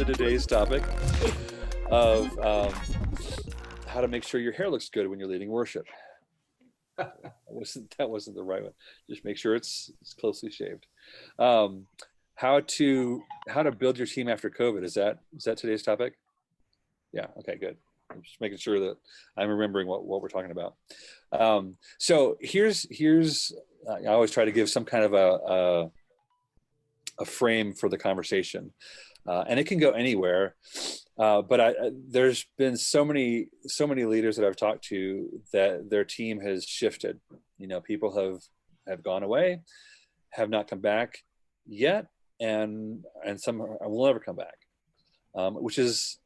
to today's topic of how to make sure your hair looks good when you're leading worship. That wasn't the right one. Just make sure it's closely shaved. How to build your team after COVID. Is that today's topic? Yeah. Okay. Good. I'm just making sure that I'm remembering what we're talking about. So here's I always try to give some kind of a frame for the conversation, and it can go anywhere. But there's been so many leaders that I've talked to that their team has shifted. You know, people have gone away, have not come back yet, and some will never come back. Which is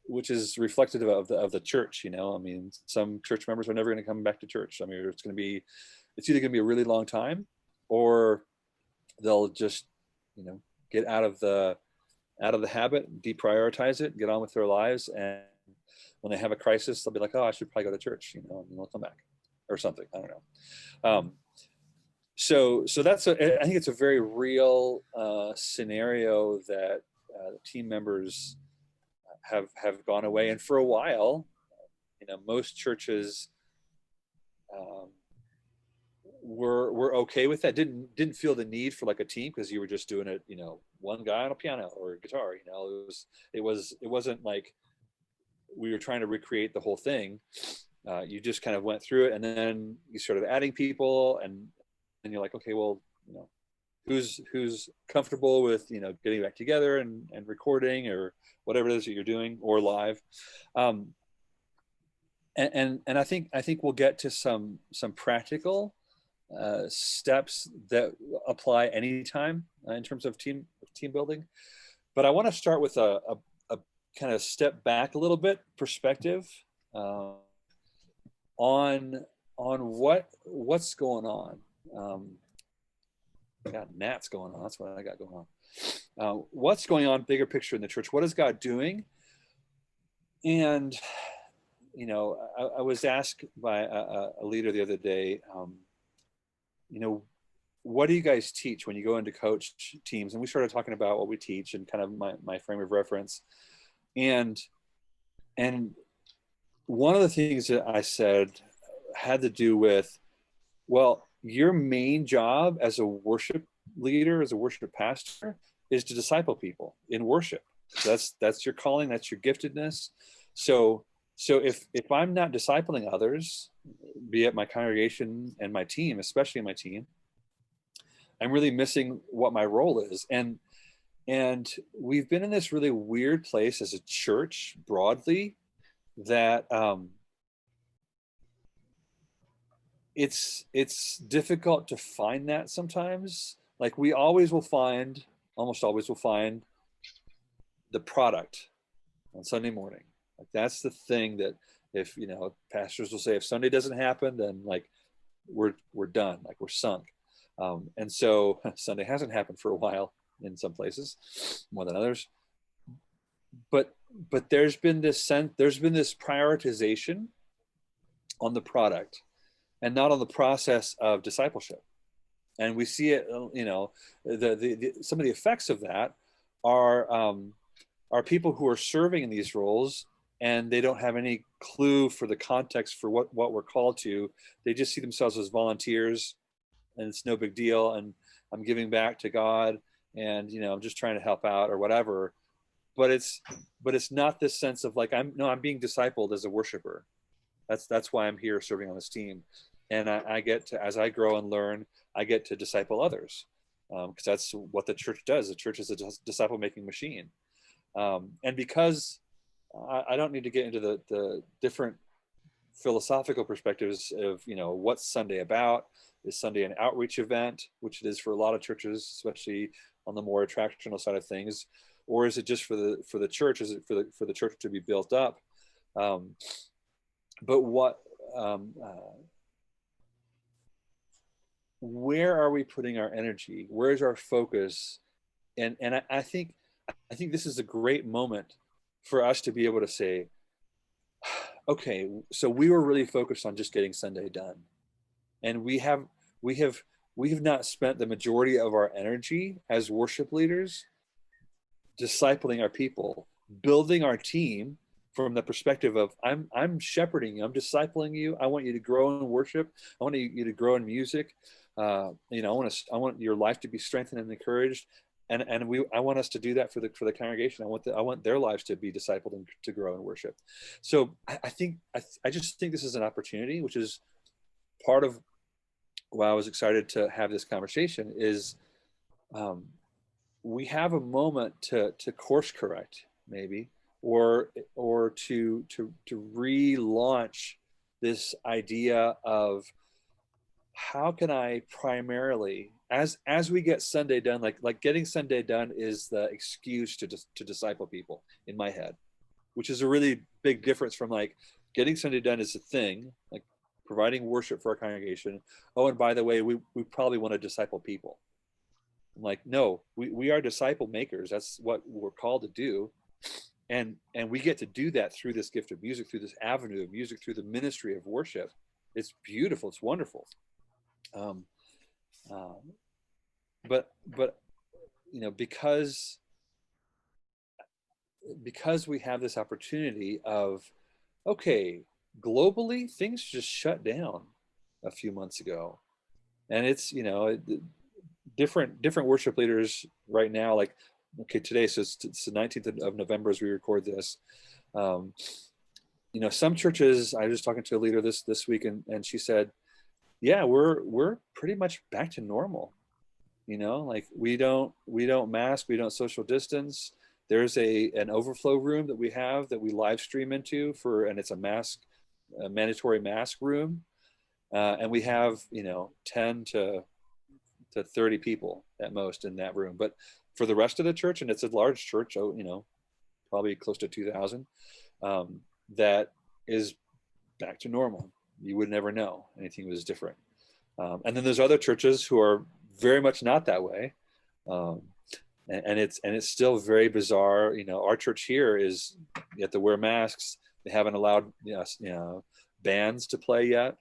reflective of the church. You know, I mean, some church members are never going to come back to church. I mean, it's either going to be a really long time, or they'll just, you know, get out of the habit, deprioritize it, get on with their lives, and when they have a crisis, they'll be like, oh, I should probably go to church, you know, and they'll come back or something. I don't know. So that's I think it's a very real scenario that team members have gone away. And for a while, you know, most churches were okay with that. Didn't feel the need for like a team, because you were just doing it, you know, one guy on a piano or guitar. You know, it wasn't like we were trying to recreate the whole thing. You just kind of went through it, and then you started adding people, and you're like, okay, well, you know, who's comfortable with, you know, getting back together and recording or whatever it is that you're doing, or live. And I think we'll get to some practical steps that apply anytime in terms of team building. But I want to start with a kind of step back a little bit perspective on what's going on. I got gnats going on. That's what I got going on. What's going on, bigger picture in the church? What is God doing? And, you know, I was asked by a leader the other day, you know, what do you guys teach when you go into coach teams? And we started talking about what we teach and kind of my frame of reference. And one of the things that I said had to do with, well, your main job as a worship leader, as a worship pastor, is to disciple people in worship. That's your calling, that's your giftedness. So if I'm not discipling others, be it my congregation and my team, especially my team, I'm really missing what my role is. And we've been in this really weird place as a church broadly that it's difficult to find that sometimes. Like we almost always will find the product on Sunday morning. Like that's the thing that, if, you know, pastors will say, if Sunday doesn't happen, then like we're done, like we're sunk. And so Sunday hasn't happened for a while in some places, more than others. But there's been this prioritization on the product and not on the process of discipleship. And we see it, you know, some of the effects of that are people who are serving in these roles, and they don't have any clue for the context for what we're called to. They just see themselves as volunteers, and it's no big deal, and I'm giving back to God, and, you know, I'm just trying to help out or whatever. But it's not this sense of like, I'm being discipled as a worshiper. That's why I'm here serving on this team. And I get to, as I grow and learn, I get to disciple others, because that's what the church does. The church is a disciple-making machine. And because I don't need to get into the different philosophical perspectives of, you know, what's Sunday about? Is Sunday an outreach event, which it is for a lot of churches, especially on the more attractional side of things, or is it just for the church? Is it for the church to be built up? But what? Where are we putting our energy? Where's our focus? And I think this is a great moment for us to be able to say, okay, so we were really focused on just getting Sunday done, and we have not spent the majority of our energy as worship leaders discipling our people building our team from the perspective of I'm shepherding you, I'm discipling you. I want you to grow in worship. I want you to grow in music. You know, I want your life to be strengthened and encouraged. And I want us to do that for the congregation. I want their lives to be discipled and to grow in worship. So I just think this is an opportunity, which is part of why I was excited to have this conversation. Is we have a moment to course correct, maybe, or to relaunch this idea of how can I primarily, as we get Sunday done, like getting Sunday done is the excuse to disciple people in my head, which is a really big difference from like getting Sunday done is a thing, like providing worship for our congregation. Oh, and by the way, we probably want to disciple people. I'm like, no, we are disciple makers. That's what we're called to do. And we get to do that through this gift of music, through this avenue of music, through the ministry of worship. It's beautiful. It's wonderful. But you know, because we have this opportunity of, okay, globally things just shut down a few months ago, and it's, you know, different worship leaders right now, like, okay, today, so it's the 19th of November as we record this. You know, some churches, I was talking to a leader this week, and she said, yeah, we're pretty much back to normal. You know, like we don't mask, we don't social distance. There's an overflow room that we have that we live stream into and it's a mandatory mask room. And we have, you know, 10 to 30 people at most in that room. But for the rest of the church, and it's a large church, you know, probably close to 2,000, that is back to normal. You would never know anything was different. And then there's other churches who are very much not that way. And it's still very bizarre. You know, our church here is, you have to wear masks. They haven't allowed, you know, bands to play yet.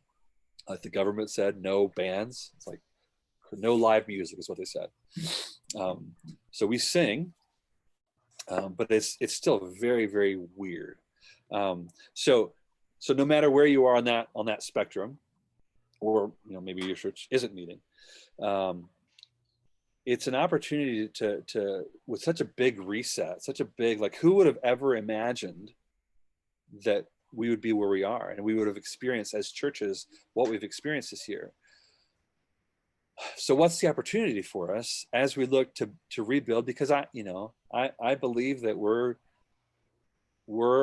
Like the government said, no bands. It's like no live music is what they said. So we sing, but it's still very, very weird. So no matter where you are on that spectrum, or, you know, maybe your church isn't meeting, it's an opportunity to with such a big reset, such a big, like, who would have ever imagined that we would be where we are and we would have experienced as churches what we've experienced this year. So what's the opportunity for us as we look to rebuild? Because I believe that we're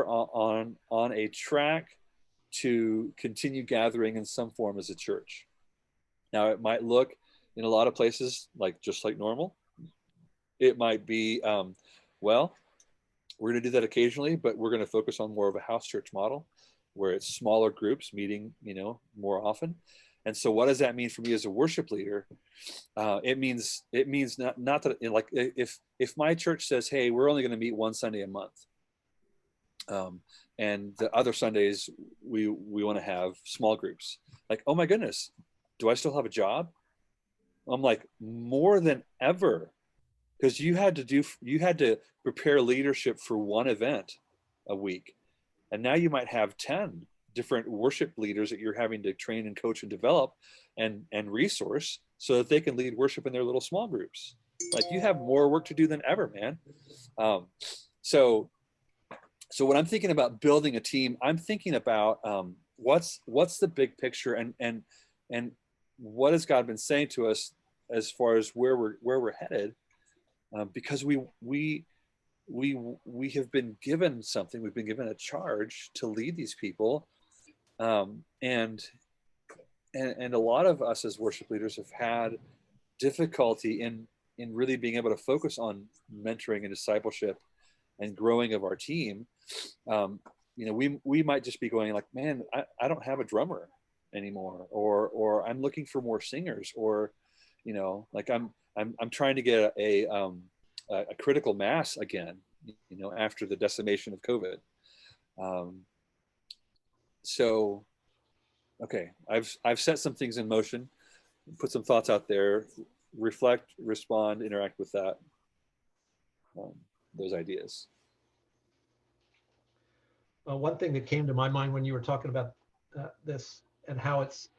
on a track to continue gathering in some form as a church. Now, it might look in a lot of places just like normal. It might be, well, we're going to do that occasionally, but we're going to focus on more of a house church model where it's smaller groups meeting, you know, more often. And so what does that mean for me as a worship leader? It means not that, like, if my church says, hey, we're only going to meet one Sunday a month, and the other Sundays we want to have small groups, like, oh my goodness, do I still have a job? I'm like, more than ever, because you had to prepare leadership for one event a week, and now you might have 10 different worship leaders that you're having to train and coach and develop and resource so that they can lead worship in their little small groups. Like, you have more work to do than ever, man. So when I'm thinking about building a team, I'm thinking about what's the big picture, and what has God been saying to us as far as where we're headed, because we have been given something. We've been given a charge to lead these people, and a lot of us as worship leaders have had difficulty in really being able to focus on mentoring and discipleship and growing of our team. You know, we might just be going like, man, I don't have a drummer anymore, or I'm looking for more singers, or, you know, like I'm trying to get a critical mass again, you know, after the decimation of COVID. So, okay, I've set some things in motion, put some thoughts out there, reflect, respond, interact with those ideas. one thing that came to my mind when you were talking about this and how it's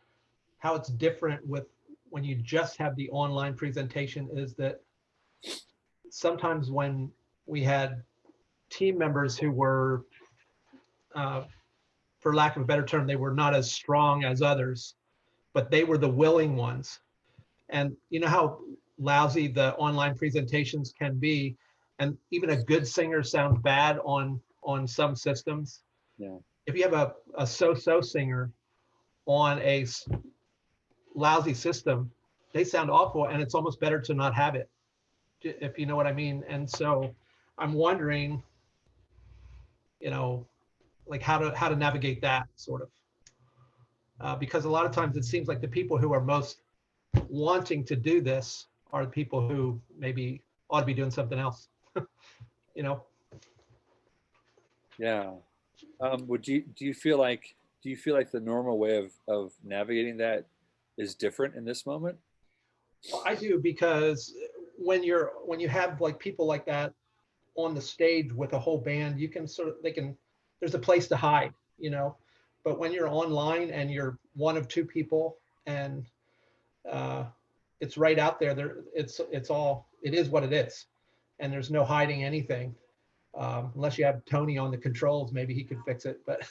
different with when you just have the online presentation is that sometimes when we had team members who were, uh, for lack of a better term, they were not as strong as others, but they were the willing ones. And you know how lousy the online presentations can be, and even a good singer sounds bad on some systems. Yeah. If you have a so-so singer on a lousy system, they sound awful, and it's almost better to not have it, if you know what I mean. And so I'm wondering, you know, like how to navigate that sort of, because a lot of times it seems like the people who are most wanting to do this are the people who maybe ought to be doing something else, you know. Yeah. Would you do you feel like the normal way of navigating that is different in this moment? Well, I do, because when you have like people like that on the stage with a whole band, you can sort of, they can, there's a place to hide, you know. But when you're online and you're one of two people, and uh, it's right out there, it's all, it is what it is, and there's no hiding anything. Unless you have Tony on the controls, maybe he could fix it. But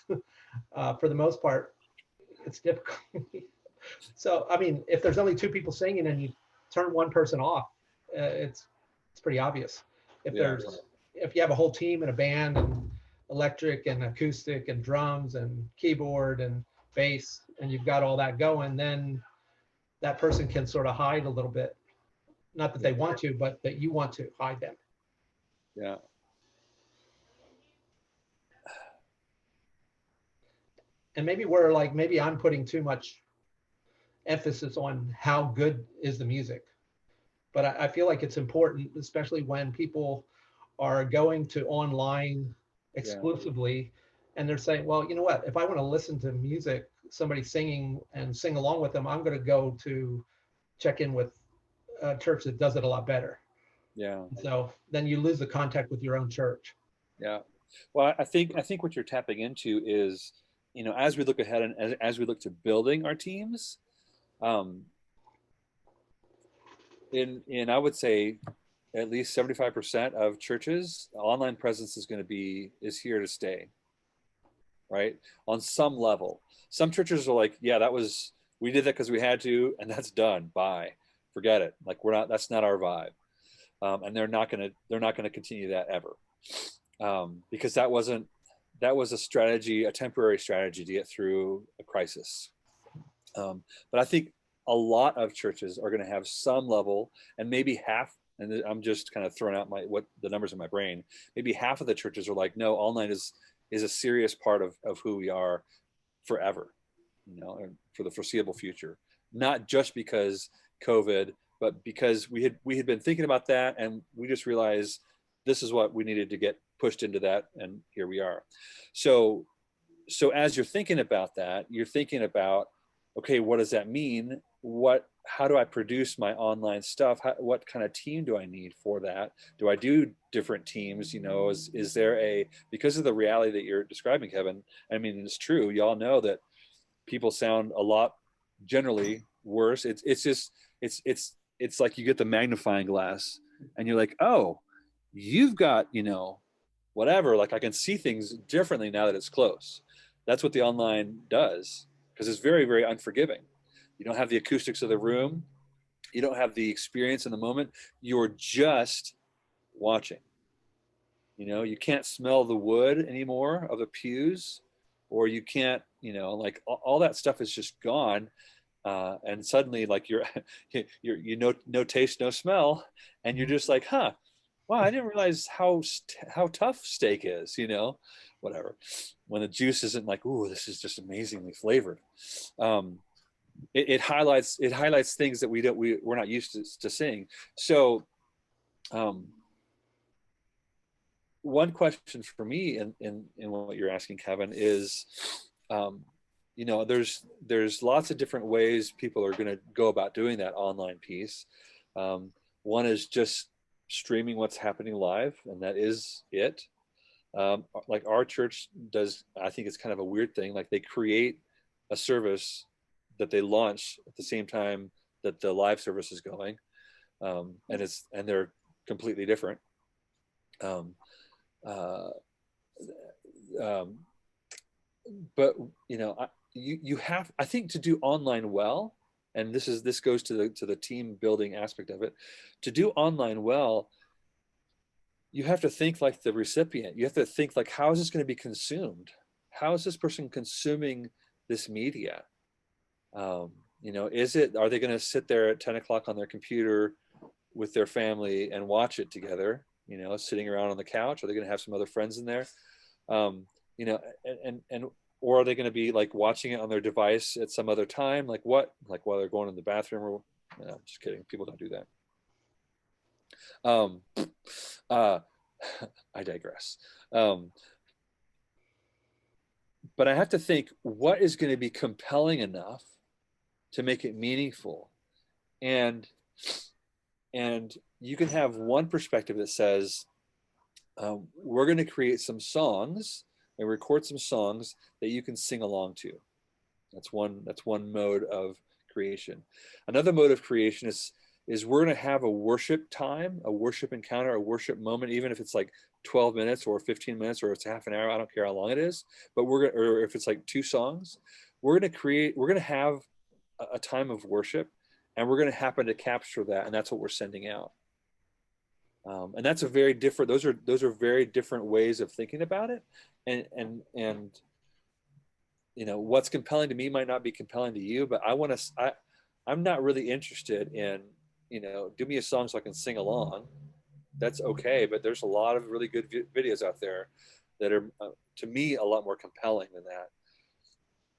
for the most part, it's difficult. So I mean, if there's only two people singing and you turn one person off, it's pretty obvious. If Yeah. there's, if you have a whole team and a band and electric and acoustic and drums and keyboard and bass, and you've got all that going, then that person can sort of hide a little bit. Not that they want to, but that you want to hide them. Yeah. And maybe we're like, maybe I'm putting too much emphasis on how good is the music. But I feel like it's important, especially when people are going to online Yeah. exclusively, and they're saying, well, you know what, if I want to listen to music, somebody singing and sing along with them, I'm going to go to check in with a church that does it a lot better. Yeah. So then you lose the contact with your own church. Yeah. Well, I think what you're tapping into is, as we look ahead and as we look to building our teams, um, in I would say at least 75% of churches, online presence is here to stay, right? On some level. Some churches are like, yeah, we did that because we had to, and that's done. Bye. Forget it. Like that's not our vibe. And they're not gonna continue that ever. Because that was a strategy, a temporary strategy to get through a crisis. But I think a lot of churches are going to have some level, and maybe half. And I'm just kind of throwing out what the numbers in my brain. Maybe half of the churches are like, no, online is a serious part of who we are forever, and for the foreseeable future. Not just because COVID, but because we had been thinking about that, and we just realized this is what we needed to get pushed into that, and here we are. So as you're thinking about that, you're thinking about, okay, what does that mean? How do I produce my online stuff? What kind of team do I need for that? Do I do different teams? Is there because of the reality that you're describing, Kevin? I mean, it's true. Y'all know that people sound a lot generally worse. It's like you get the magnifying glass and you're like, oh, you've got, whatever, like I can see things differently now that it's close. That's what the online does, because it's very, very unforgiving. You don't have the acoustics of the room. You don't have the experience in the moment. You're just watching. You can't smell the wood anymore of the pews, or you can't, like all that stuff is just gone. And suddenly, like you're no taste, no smell, and you're just like, huh, wow, I didn't realize how tough steak is. Whatever. When the juice isn't like, ooh, this is just amazingly flavored. It highlights things that we're not used to seeing. So, one question for me in what you're asking, Kevin, is, there's lots of different ways people are going to go about doing that online piece. One is just streaming what's happening live, and that is it. Like our church does, I think it's kind of a weird thing. Like they create a service that they launch at the same time that the live service is going, and they're completely different. Um, uh, um, but you have, I think, to do online well, and this goes to the team building aspect of it. To do online well, you have to think like the recipient. You have to think like, how is this going to be consumed? How is this person consuming this media? Um, are they going to sit there at 10 o'clock on their computer with their family and watch it together, sitting around on the couch? Are they going to have some other friends in there? Um, and or are they going to be like watching it on their device at some other time? Like what? Like while they're going in the bathroom? Or no, I'm just kidding. People don't do that. Um, uh, I digress. But I have to think, what is going to be compelling enough to make it meaningful? And you can have one perspective that says, we're going to create some songs and record some songs that you can sing along to. That's one mode of creation. Another mode of creation is we're going to have a worship time, a worship encounter, a worship moment, even if it's like 12 minutes or 15 minutes or it's half an hour. I don't care how long it is, but or if it's like 2 songs, we're going to have a time of worship, and we're going to happen to capture that, and that's what we're sending out. And that's a very different. Those are very different ways of thinking about it, and what's compelling to me might not be compelling to you, but I'm not really interested in, do me a song so I can sing along. That's okay, but there's a lot of really good videos out there that are, to me, a lot more compelling than that.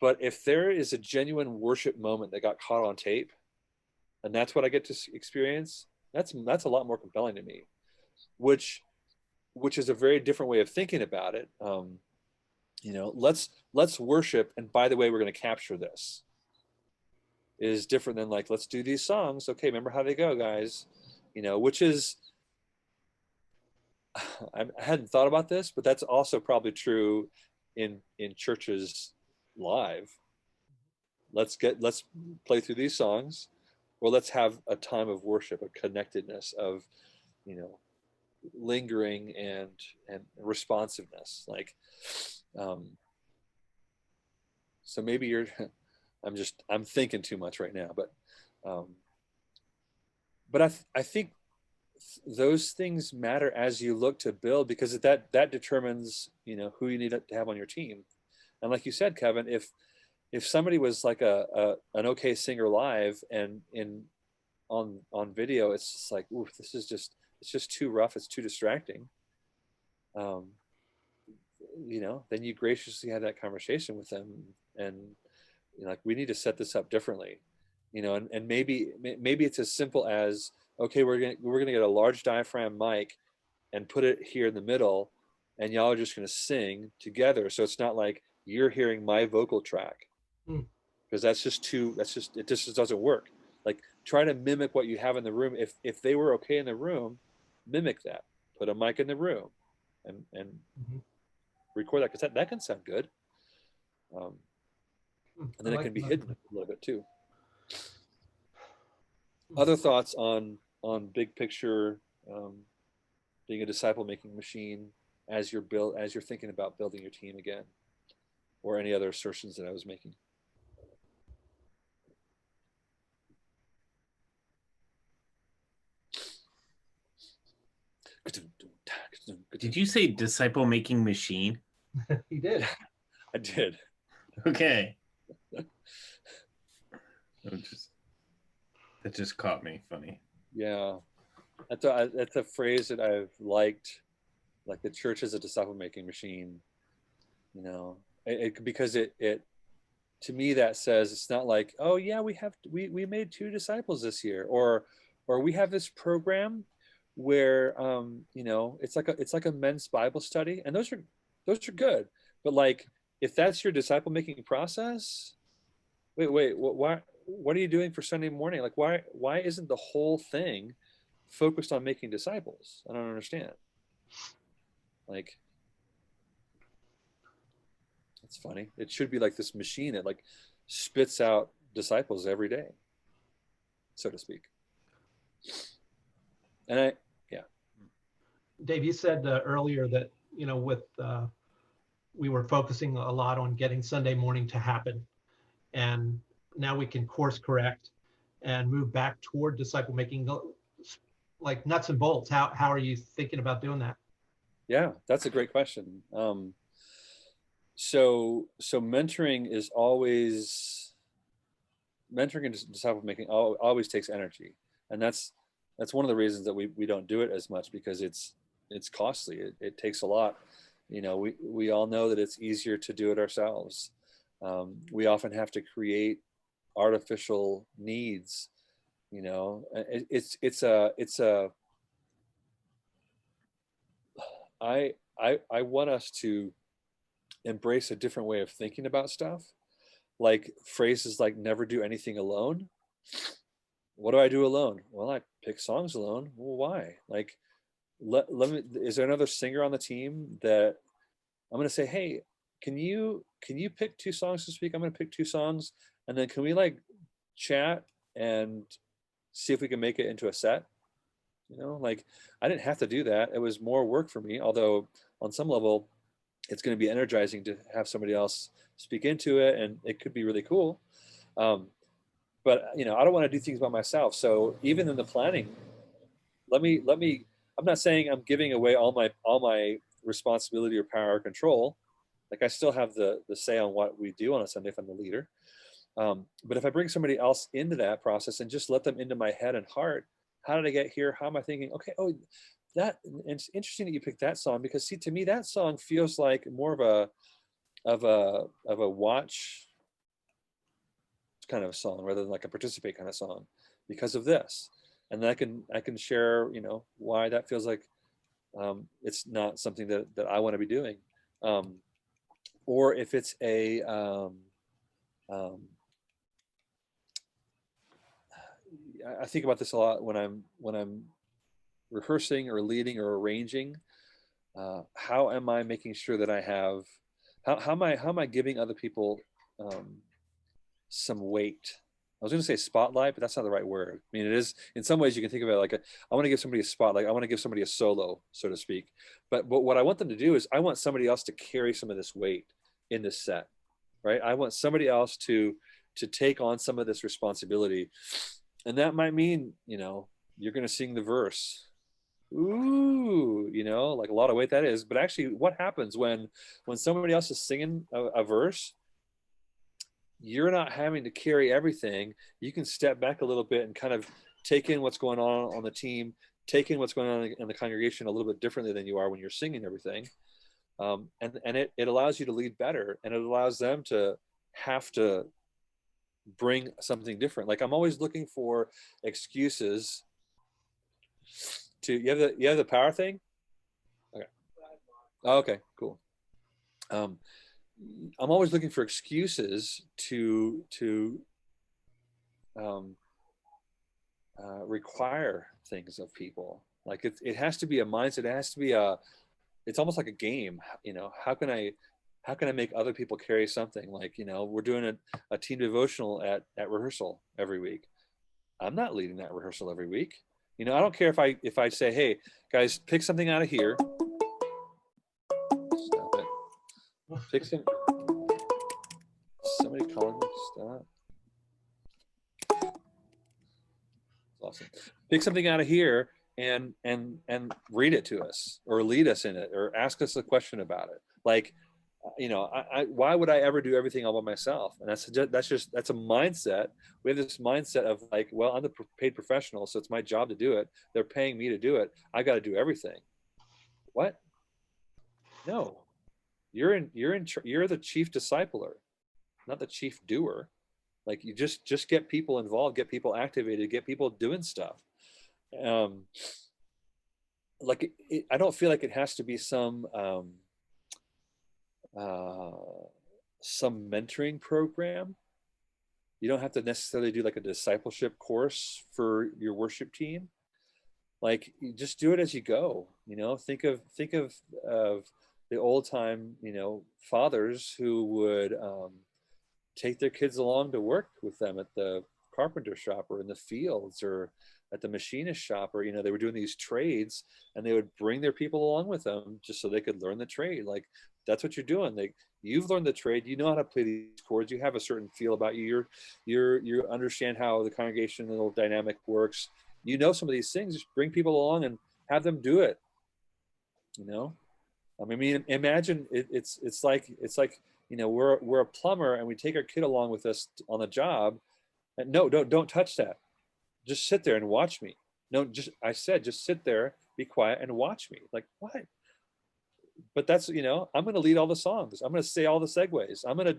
But if there is a genuine worship moment that got caught on tape, and that's what I get to experience, that's a lot more compelling to me, which is a very different way of thinking about it. Let's worship, and by the way, we're going to capture this, is different than like, let's do these songs. Okay, remember how they go, guys. Which is, I hadn't thought about this, but that's also probably true in churches live. Let's play through these songs, or let's have a time of worship, a connectedness of, lingering and responsiveness. Like, so maybe you're, I'm thinking too much right now, but I think those things matter as you look to build, because that determines, who you need to have on your team. And like you said, Kevin, if somebody was like an okay singer live, and on video, it's just like, ooh, it's just too rough, it's too distracting. Then you graciously have that conversation with them, and like, we need to set this up differently, and maybe it's as simple as, okay, we're gonna get a large diaphragm mic and put it here in the middle, and y'all are just gonna sing together, so it's not like you're hearing my vocal track, because it just doesn't work. Like, try to mimic what you have in the room. If they were okay in the room, mimic that. Put a mic in the room, and record that, because that can sound good. And then it can be hidden a little bit too. Other thoughts on big picture, being a disciple making machine as you're thinking about building your team again, or any other assertions that I was making? Did you say disciple making machine? He did. I did. Okay. That just caught me funny. Yeah, that's a phrase that I've liked. Like, the church is a disciple making machine. Because it to me, that says, it's not like, oh yeah, we made 2 disciples this year, or we have this program where it's like a men's Bible study, and those are good, but like, if that's your disciple making process, wait, what are you doing for Sunday morning? Like, why isn't the whole thing focused on making disciples? I don't understand. Like, It's funny. It should be like this machine that like spits out disciples every day, so to speak. And yeah. Dave, you said earlier that, with we were focusing a lot on getting Sunday morning to happen, and now we can course correct and move back toward disciple making, like nuts and bolts. How are you thinking about doing that? Yeah, that's a great question. So mentoring is always, mentoring and disciple making always takes energy, and that's one of the reasons that we don't do it as much, because it's costly. It takes a lot. We all know that it's easier to do it ourselves. We often have to create artificial needs. It's a I want us to embrace a different way of thinking about stuff, like phrases like never do anything alone. What do I do alone? Well, I pick songs alone. Well, why? Like, let me, is there another singer on the team that I'm going to say, hey, can you pick 2 songs this week? I'm going to pick 2 songs, and then can we like chat and see if we can make it into a set? Like, I didn't have to do that. It was more work for me, although on some level it's going to be energizing to have somebody else speak into it, and it could be really cool. But I don't want to do things by myself. So even in the planning, let me I'm not saying I'm giving away all my responsibility or power or control. Like, I still have the say on what we do on a Sunday if I'm the leader. But if I bring somebody else into that process and just let them into my head and heart, how did I get here? How am I thinking? Okay, oh, that, and it's interesting that you picked that song, because see, to me that song feels like more of a watch kind of song rather than like a participate kind of song, because of this. And I can share why that feels like it's not something that I want to be doing. Or if it's a I think about this a lot when I'm rehearsing or leading or arranging. How am I making sure that I have, how am I giving other people some weight? I was going to say spotlight, but that's not the right word. I mean, it is, in some ways you can think about it like I want to give somebody a spotlight. I want to give somebody a solo, so to speak. But what I want them to do is I want somebody else to carry some of this weight in this set, right? I want somebody else to take on some of this responsibility. And that might mean, you're going to sing the verse. Ooh, like a lot of weight that is. But actually, what happens when somebody else is singing a verse, you're not having to carry everything. You can step back a little bit and kind of take in what's going on the team, take in what's going on in the congregation a little bit differently than you are when you're singing everything. And it allows you to lead better, and it allows them to have to bring something different. Like, I'm always looking for excuses to, you have the power thing? Okay. Oh, okay, cool. I'm always looking for excuses to require things of people. Like, it has to be a mindset. It has to be it's almost like a game. How can I make other people carry something? Like, we're doing a team devotional at rehearsal every week. I'm not leading that rehearsal every week. I don't care if I say, hey guys, pick something out of here. Stop it. Pick somebody calling me. Stop. Awesome. Pick something out of here and read it to us, or lead us in it, or ask us a question about it. Like, why would I ever do everything all by myself? And that's a mindset. We have this mindset of like, well, I'm the paid professional, so it's my job to do it. They're paying me to do it. I got to do everything. What? No, you're the chief discipler, not the chief doer. Like, you just get people involved, get people activated, get people doing stuff. Like, I don't feel like it has to be some mentoring program. You don't have to necessarily do like a discipleship course for your worship team. Like, you just do it as you go. Think of the old time, fathers who would take their kids along to work with them at the carpenter shop or in the fields or at the machinist shop, or they were doing these trades, and they would bring their people along with them just so they could learn the trade. Like, that's what you're doing. You've learned the trade, you know how to play these chords, you have a certain feel about you, you understand how the congregational dynamic works, some of these things. Just bring people along and have them do it. I mean, imagine it's like we're a plumber and we take our kid along with us on the job, and no, don't touch that. Just sit there and watch me. No, just sit there, be quiet, and watch me. Like, what? But that's, I'm going to lead all the songs. I'm going to say all the segues. I'm going to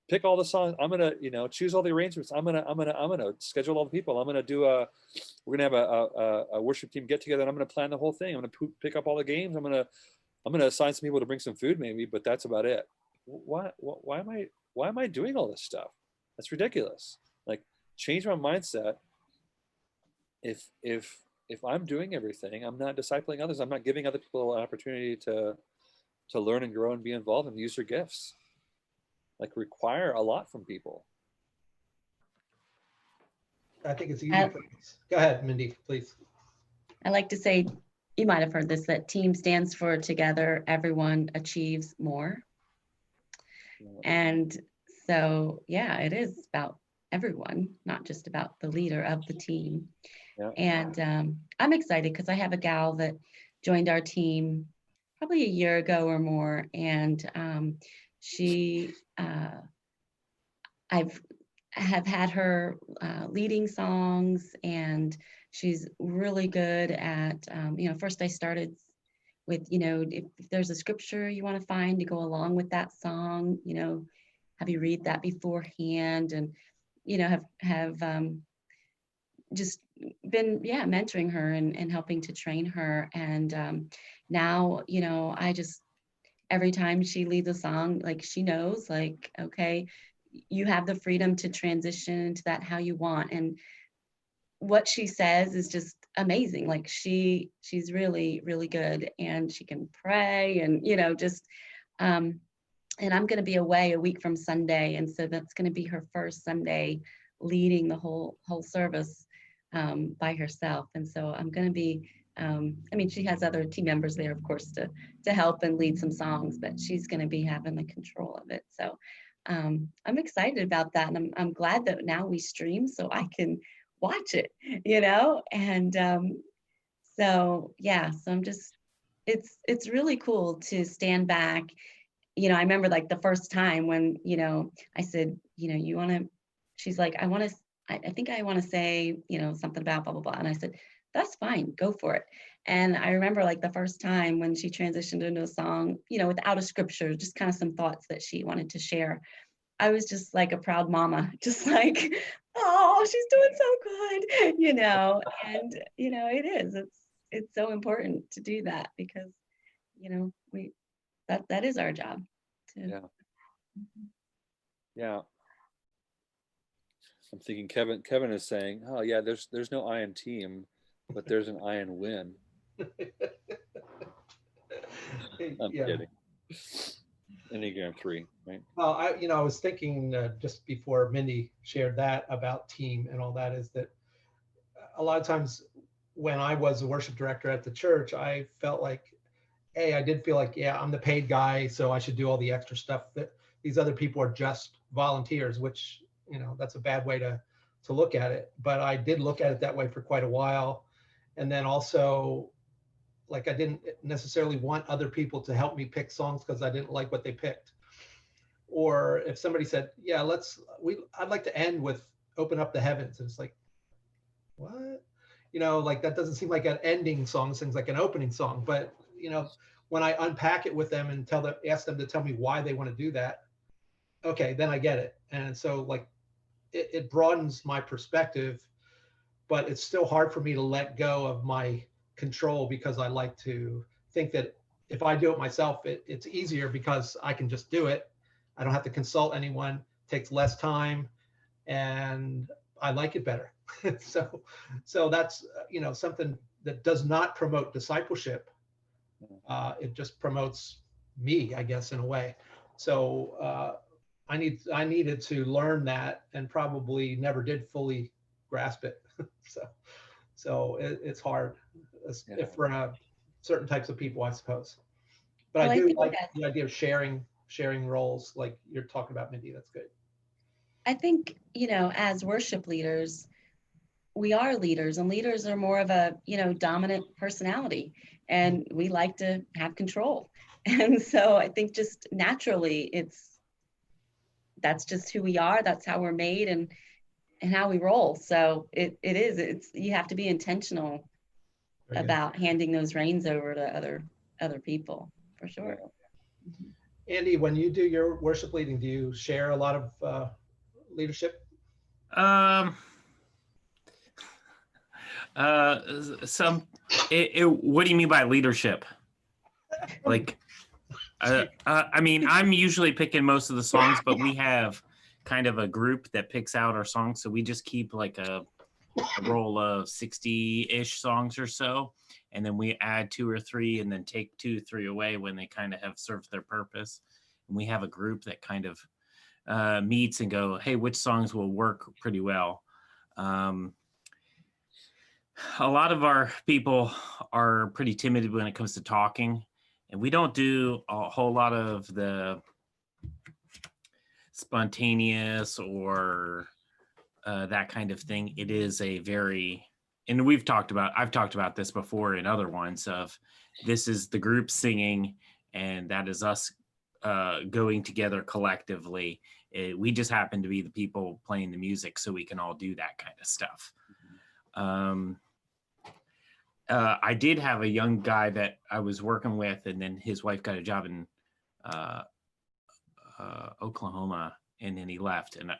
pick all the songs. I'm going to, choose all the arrangements. I'm going to schedule all the people. We're going to have a worship team get together, and I'm going to plan the whole thing. I'm going to pick up all the games. I'm going to assign some people to bring some food maybe, but that's about it. Why am I doing all this stuff? That's ridiculous. Like, change my mindset. If I'm doing everything, I'm not discipling others. I'm not giving other people an opportunity to learn and grow and be involved and use their gifts. Like, require a lot from people. I think it's easy. Go ahead, Mindy, please. I like to say, you might have heard this, that TEAM stands for Together Everyone Achieves More. And so, yeah, it is about everyone, not just about the leader of the team. Yeah. And I'm excited because I have a gal that joined our team probably a year ago or more, and I've had her leading songs, and she's really good at, first I started with, if there's a scripture you want to find to go along with that song, have you read that beforehand, and, have just been, mentoring her and helping to train her. And now, every time she leads a song, like, she knows, like, okay, you have the freedom to transition into that how you want. And what she says is just amazing. Like, she's really, really good, and she can pray, and, and I'm going to be away a week from Sunday. And so that's going to be her first Sunday leading the whole service by herself. And so I'm going to be, she has other team members there, of course, to help and lead some songs, but she's going to be having the control of it. So I'm excited about that. And I'm glad that now we stream so I can watch it, and so I'm just, it's really cool to stand back. I remember, like, the first time when, I said, you want to, she's like, I think I want to say, something about blah, blah, blah. And I said, that's fine, go for it. And I remember, like, the first time when she transitioned into a song, without a scripture, just kind of some thoughts that she wanted to share. I was just like a proud mama, just like, oh, she's doing so good, and, it is, it's so important to do that, because, that is our job. Yeah. I'm thinking Kevin is saying, oh yeah, there's no I in team, but there's an I in win. I'm kidding. Enneagram 3, right? Well, I was thinking just before Mindy shared that about team and all that, is that a lot of times when I was a worship director at the church, I felt like, I did feel like, I'm the paid guy, so I should do all the extra stuff. That these other people are just volunteers, which, that's a bad way to look at it. But I did look at it that way for quite a while. And then also, like, I didn't necessarily want other people to help me pick songs because I didn't like what they picked. Or if somebody said, I'd like to end with Open Up the Heavens. And it's like, what? Like, that doesn't seem like an ending song. It seems like an opening song. But, when I unpack it with them and ask them to tell me why they want to do that, okay, then I get it. And so, like, it broadens my perspective, but it's still hard for me to let go of my control, because I like to think that if I do it myself, it's easier because I can just do it. I don't have to consult anyone. It takes less time, and I like it better. so that's something that does not promote discipleship. It just promotes me, I guess, in a way. So I needed to learn that, and probably never did fully grasp it. It's hard Yeah. if for certain types of people, I suppose. But I Well, I do think like the idea of sharing roles, like you're talking about, Mindy. That's good. I think, as worship leaders, we are leaders, and leaders are more of a, dominant personality, and we like to have control. And so I think just naturally that's just who we are. That's how we're made, and how we roll. So it's you have to be intentional Very good. about handing those reins over to other people, for sure. Andy, when you do your worship leading, do you share a lot of leadership? Um, what do you mean by leadership? Like, I mean, I'm usually picking most of the songs, but we have kind of a group that picks out our songs. So we just keep like a roll of 60-ish songs or so. And then we add 2 or 3 and then take 2 or 3 away when they kind of have served their purpose. And we have a group that kind of meets and go, hey, which songs will work pretty well? A lot of our people are pretty timid when it comes to talking, and we don't do a whole lot of the spontaneous or that kind of thing. It is a very, and I've talked about this before in other ones of, this is the group singing, and that is us going together collectively. We just happen to be the people playing the music, so we can all do that kind of stuff. I did have a young guy that I was working with, and then his wife got a job in Oklahoma, and then he left, and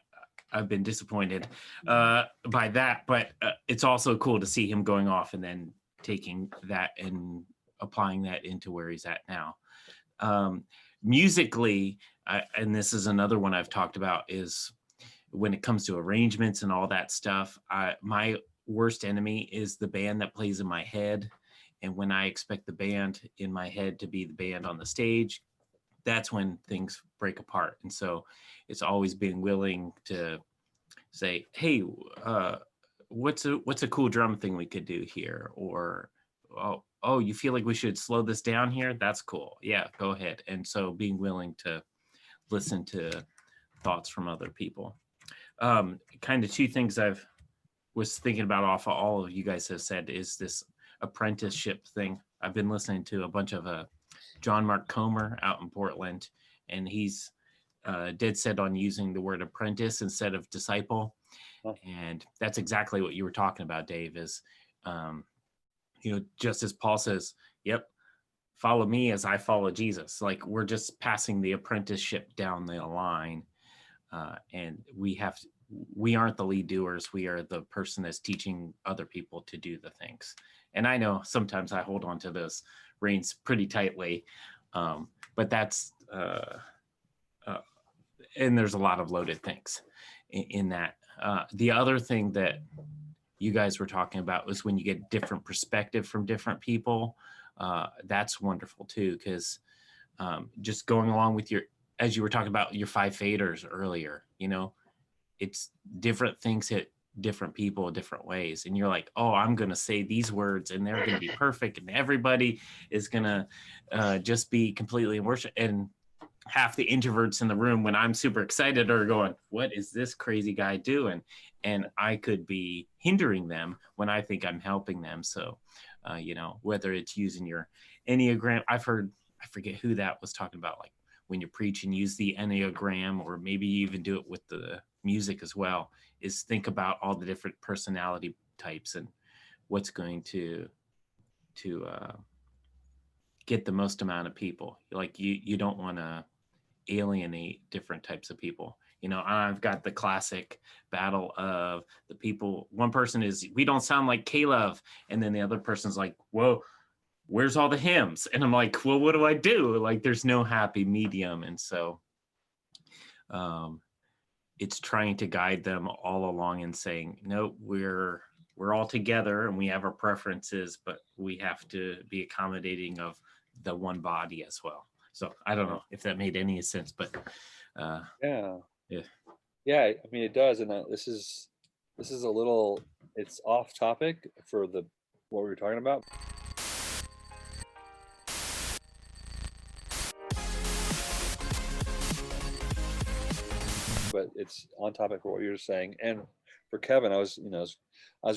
I've been disappointed by that, but it's also cool to see him going off and then taking that and applying that into where he's at now. Musically, and this is another one I've talked about, is when it comes to arrangements and all that stuff, my worst enemy is the band that plays in my head. And when I expect the band in my head to be the band on the stage, that's when things break apart. And so it's always being willing to say, hey, what's a cool drum thing we could do here? Or, oh, you feel like we should slow this down here? That's cool. Yeah, go ahead. And so being willing to listen to thoughts from other people. Kind of 2 things I've was thinking about off of all of you guys have said is this apprenticeship thing. I've been listening to a bunch of John Mark Comer out in Portland, and he's dead set on using the word apprentice instead of disciple. Oh. And that's exactly what you were talking about, Dave, is, just as Paul says, yep, follow me as I follow Jesus. Like, we're just passing the apprenticeship down the line. And we aren't the lead doers. We are the person that's teaching other people to do the things. And I know sometimes I hold on to those reins pretty tightly, but that's, and there's a lot of loaded things in that. The other thing that you guys were talking about was when you get different perspective from different people. That's wonderful too, because just going along with as you were talking about your 5 faders earlier, it's different things hit different people different ways. And you're like, oh, I'm going to say these words and they're going to be perfect. And everybody is going to just be completely in worship. And half the introverts in the room, when I'm super excited, are going, what is this crazy guy doing? And I could be hindering them when I think I'm helping them. So, whether it's using your Enneagram, I've heard, I forget who that was talking about, like when you preach and use the Enneagram, or maybe you even do it with the music as well, is think about all the different personality types and what's going to get the most amount of people. Like you don't want to alienate different types of people. I've got the classic battle of the people. One person is, we don't sound like Caleb. And then the other person's like, whoa, where's all the hymns? And I'm like, well, what do I do? Like, there's no happy medium. And so it's trying to guide them all along and saying, no, we're all together and we have our preferences, but we have to be accommodating of the one body as well. So I don't know if that made any sense, but Yeah. yeah. Yeah, I mean it does, and this is a little, it's off topic for what we were talking about. But it's on topic for what you were saying. And for Kevin, I was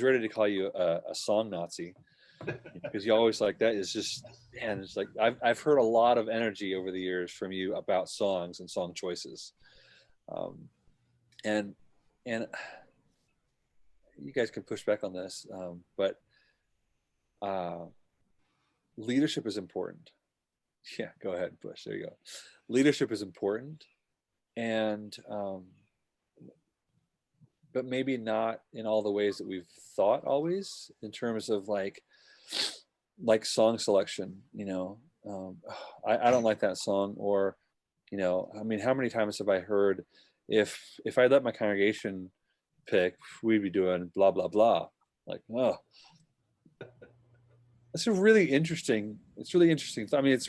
ready to call you a song Nazi, because you always like, that is just, man, it's like I've heard a lot of energy over the years from you about songs and song choices. And you guys can push back on this, but leadership is important. Yeah, go ahead, push. There you go. Leadership is important, and but maybe not in all the ways that we've thought always, in terms of like song selection. I don't like that song, or I mean, how many times have I heard, if I let my congregation pick, we'd be doing blah blah blah. Like, oh, it's really interesting. I mean,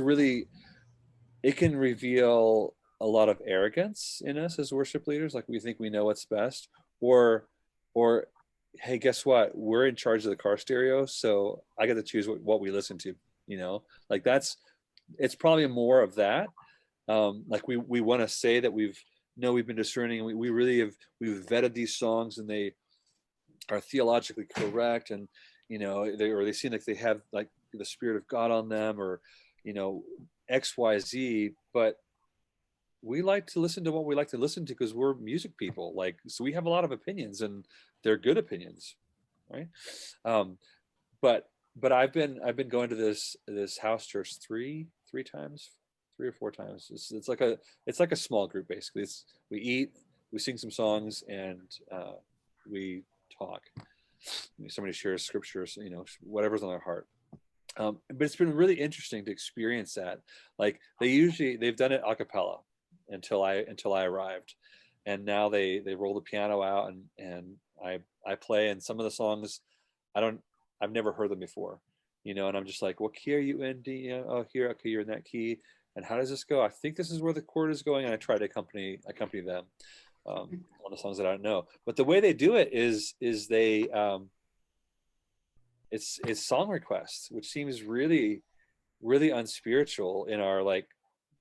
it can reveal a lot of arrogance in us as worship leaders, like we think we know what's best, or hey, guess what, we're in charge of the car stereo, so I get to choose what we listen to. Like it's probably more of that. Like we want to say that we've been discerning, and we really we've vetted these songs, and they are theologically correct, and they seem like they have like the Spirit of God on them, or XYZ. But we like to listen to what we like to listen to, because we're music people. Like, so we have a lot of opinions, and they're good opinions, right? But I've been going to this house church three times, 3 or 4 times. It's like a small group, basically. We eat, we sing some songs, and we talk. Somebody shares scriptures, whatever's on their heart. But it's been really interesting to experience that. Like, they've done it a cappella until I arrived, and now they roll the piano out, and I play, and some of the songs I've never heard them before, and I'm just like, what key are you in? Oh, here, okay, you're in that key, and how does this go? I think this is where the chord is going, and I try to accompany them on the songs that I don't know. But the way they do it is they it's song requests, which seems really, really unspiritual in our like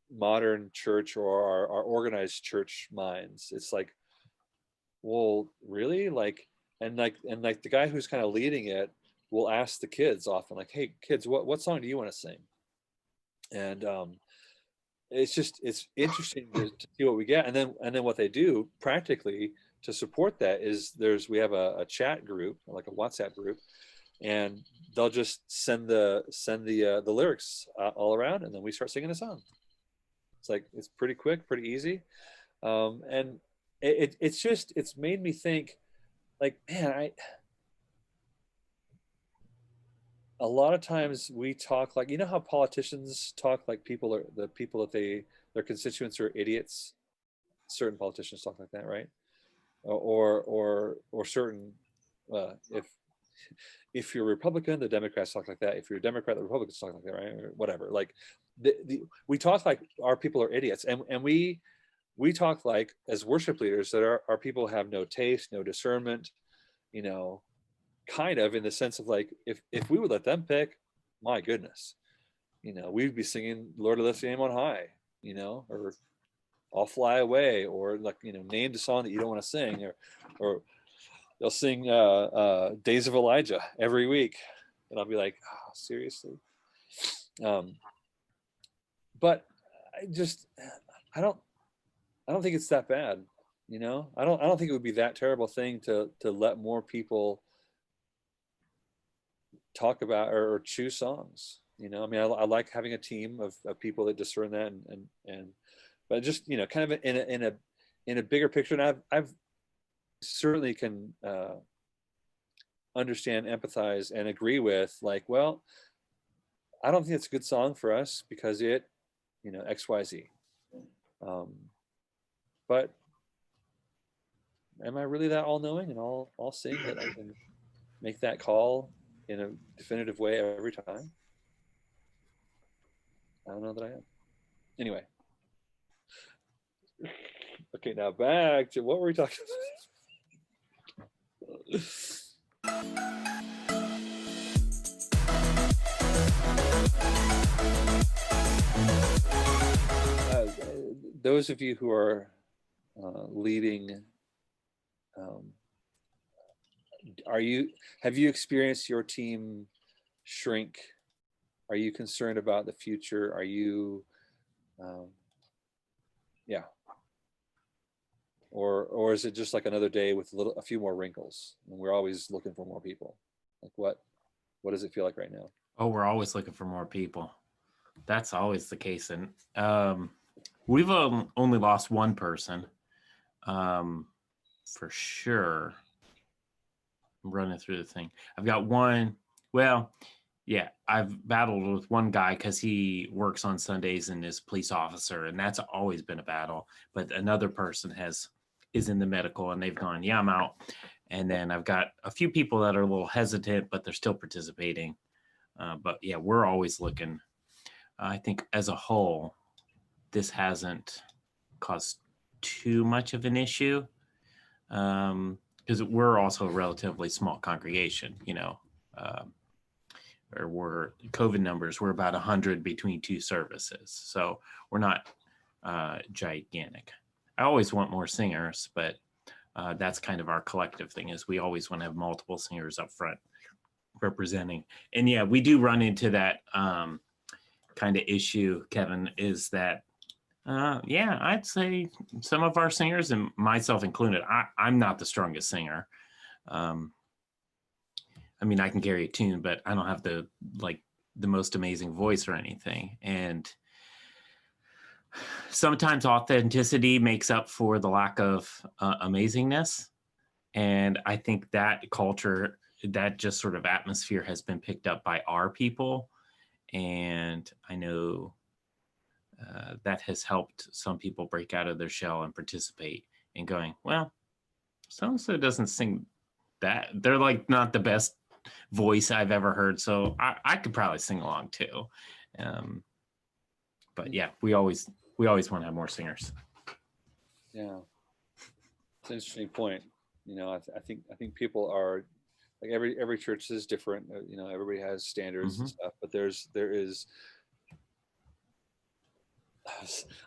modern church, or our organized church minds. It's like, well, really? Like, and the guy who's kind of leading it will ask the kids often, like, hey kids, what song do you want to sing? And it's interesting to see what we get. And then what they do practically to support that is we have a chat group, like a WhatsApp group, and they'll just send the lyrics all around, and then we start singing the song. It's pretty quick, pretty easy. And it's made me think, like, man, a lot of times we talk like, how politicians talk, like the people that their constituents are idiots. Certain politicians talk like that, right? Or certain, if you're a Republican, the Democrats talk like that. If you're a Democrat, the Republicans talk like that, right? Or whatever. Like, we talk like our people are idiots, and we talk like, as worship leaders, that our people have no taste, no discernment, kind of, in the sense of like, if we would let them pick, my goodness, we'd be singing Lord, lift your name on high, or I'll fly away, or like, name the song that you don't want to sing, or they'll sing Days of Elijah every week, and I'll be like, oh, seriously. But I don't think it's that bad. I don't think it would be that terrible thing to let more people talk about or choose songs. I mean, I like having a team of people that discern that, and but just kind of in a bigger picture. And I've certainly can understand, empathize, and agree with, like, well, I don't think it's a good song for us because it, XYZ. But am I really that all-knowing and all seeing that I can make that call in a definitive way every time? I don't know that I am. Anyway. Okay, now back to what were we talking about? Those of you who are leading, have you experienced your team shrink? Are you concerned about the future? Are you, yeah. Or is it just like another day with a few more wrinkles and we're always looking for more people? Like what does it feel like right now? Oh, we're always looking for more people. That's always the case. And we've only lost one person for sure. I'm running through the thing. I've got one. Well, yeah, I've battled with one guy because he works on Sundays and is a police officer, and that's always been a battle. But another person is in the medical, and they've gone, yeah, I'm out. And then I've got a few people that are a little hesitant, but they're still participating. But yeah, we're always looking. I think as a whole, this hasn't caused too much of an issue because we're also a relatively small congregation, or we're COVID numbers, we're about 100 between two services. So we're not gigantic. I always want more singers, but that's kind of our collective thing is we always want to have multiple singers up front representing. And yeah, we do run into that kind of issue, Kevin, is that, yeah, I'd say some of our singers, and myself included, I'm not the strongest singer. I mean, I can carry a tune, but I don't have the most amazing voice or anything. And sometimes authenticity makes up for the lack of amazingness. And I think that culture, that just sort of atmosphere has been picked up by our people. And I know that has helped some people break out of their shell and participate in going, well, so-and-so doesn't sing that. They're like not the best voice I've ever heard. So I could probably sing along too. But yeah, we always want to have more singers. Yeah. It's an interesting point. I think people are like every church is different. Everybody has standards and stuff, but there is, I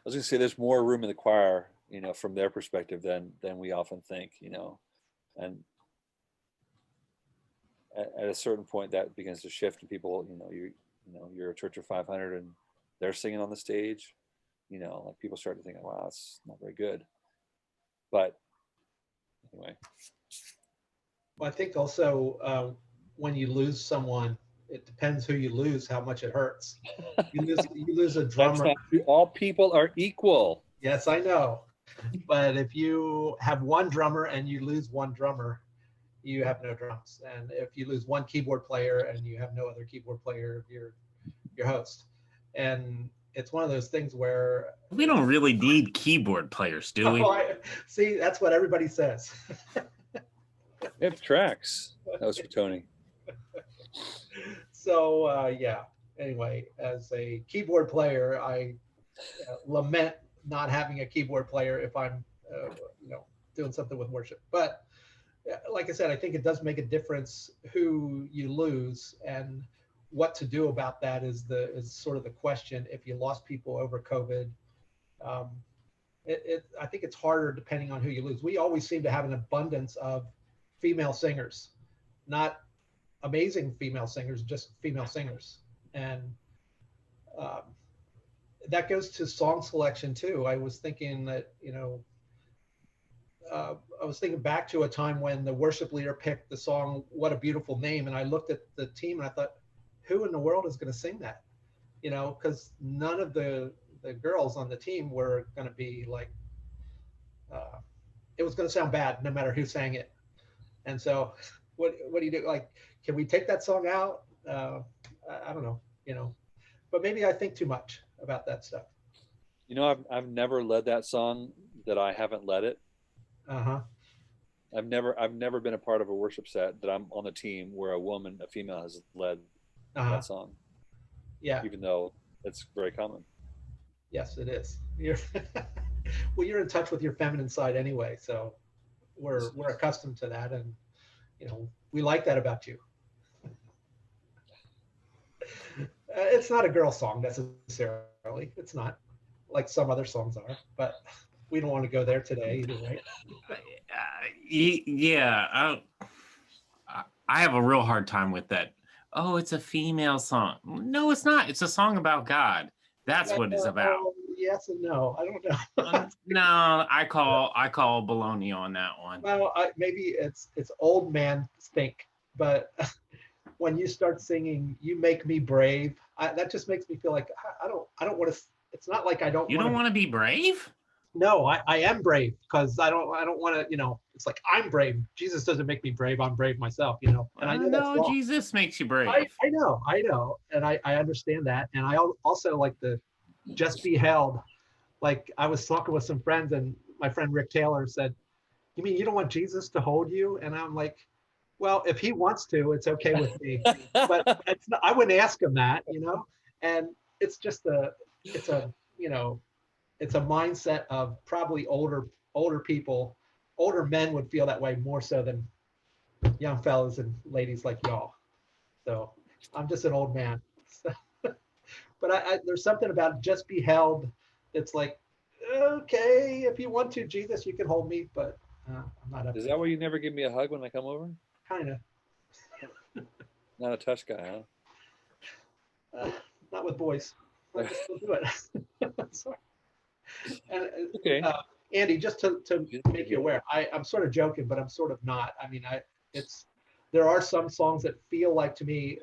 was gonna say there's more room in the choir, from their perspective than we often think, and at a certain point that begins to shift and people, you're a church of 500 and they're singing on the stage, like people start to think, wow, that's not very good. But anyway. Well, I think also when you lose someone, it depends who you lose, how much it hurts. You lose a drummer. All people are equal. Yes, I know. But if you have one drummer and you lose one drummer, you have no drums. And if you lose one keyboard player and you have no other keyboard player, you're your host. And it's one of those things where we don't really need keyboard players, do we? See, that's what everybody says. We have tracks. That was for Tony. So yeah. Anyway, as a keyboard player, I lament not having a keyboard player if I'm, doing something with worship. But like I said, I think it does make a difference who you lose, and what to do about that is sort of the question. If you lost people over COVID, I think it's harder depending on who you lose. We always seem to have an abundance of female singers, not amazing female singers, just female singers. And that goes to song selection too. I was thinking that, I was thinking back to a time when the worship leader picked the song, What a Beautiful Name. And I looked at the team and I thought, who in the world is going to sing that? Because none of the girls on the team were going to be like, it was going to sound bad no matter who sang it. And so what do you do? Like, can we take that song out? I don't know, but maybe I think too much about that stuff. I've never led that song that I haven't led it. Uh-huh. I've never been a part of a worship set that I'm on the team where a female has led that song. Yeah. Even though it's very common. Yes, it is. You're well, you're in touch with your feminine side anyway, so we're accustomed to that, and we like that about you. It's not a girl song necessarily. It's not like some other songs are, but we don't want to go there today either, right? Yeah, I have a real hard time with that. Oh, it's a female song. No, it's not. It's a song about God. That's what it's about. Yes and no. I don't know. No, I call baloney on that one. Well, maybe it's old man think, but when you start singing "You Make Me Brave," that just makes me feel like I don't want to. It's not like I don't. You don't want to be brave? No, I am brave because I don't want to. It's like I'm brave. Jesus doesn't make me brave. I'm brave myself. And I know that's wrong. Jesus makes you brave. I know, and I understand that, and I also like the "Just Be Held." Like I was talking with some friends, and my friend Rick Taylor said, "You mean you don't want Jesus to hold you?" And I'm like, well, if he wants to, it's okay with me. But I wouldn't ask him that, And it's just it's a mindset of probably older people, older men would feel that way more so than young fellas and ladies like y'all. So I'm just an old man. But there's something about "Just Be Held." It's like, okay, if you want to, Jesus, you can hold me, but I'm not up. Is that why you never give me a hug when I come over? Kind of. Not a touch guy, huh? Not with boys. I just don't do it. Sorry. And, Okay. Andy, just to make you aware, I'm sort of joking, but I'm sort of not. I mean, there are some songs that feel like to me,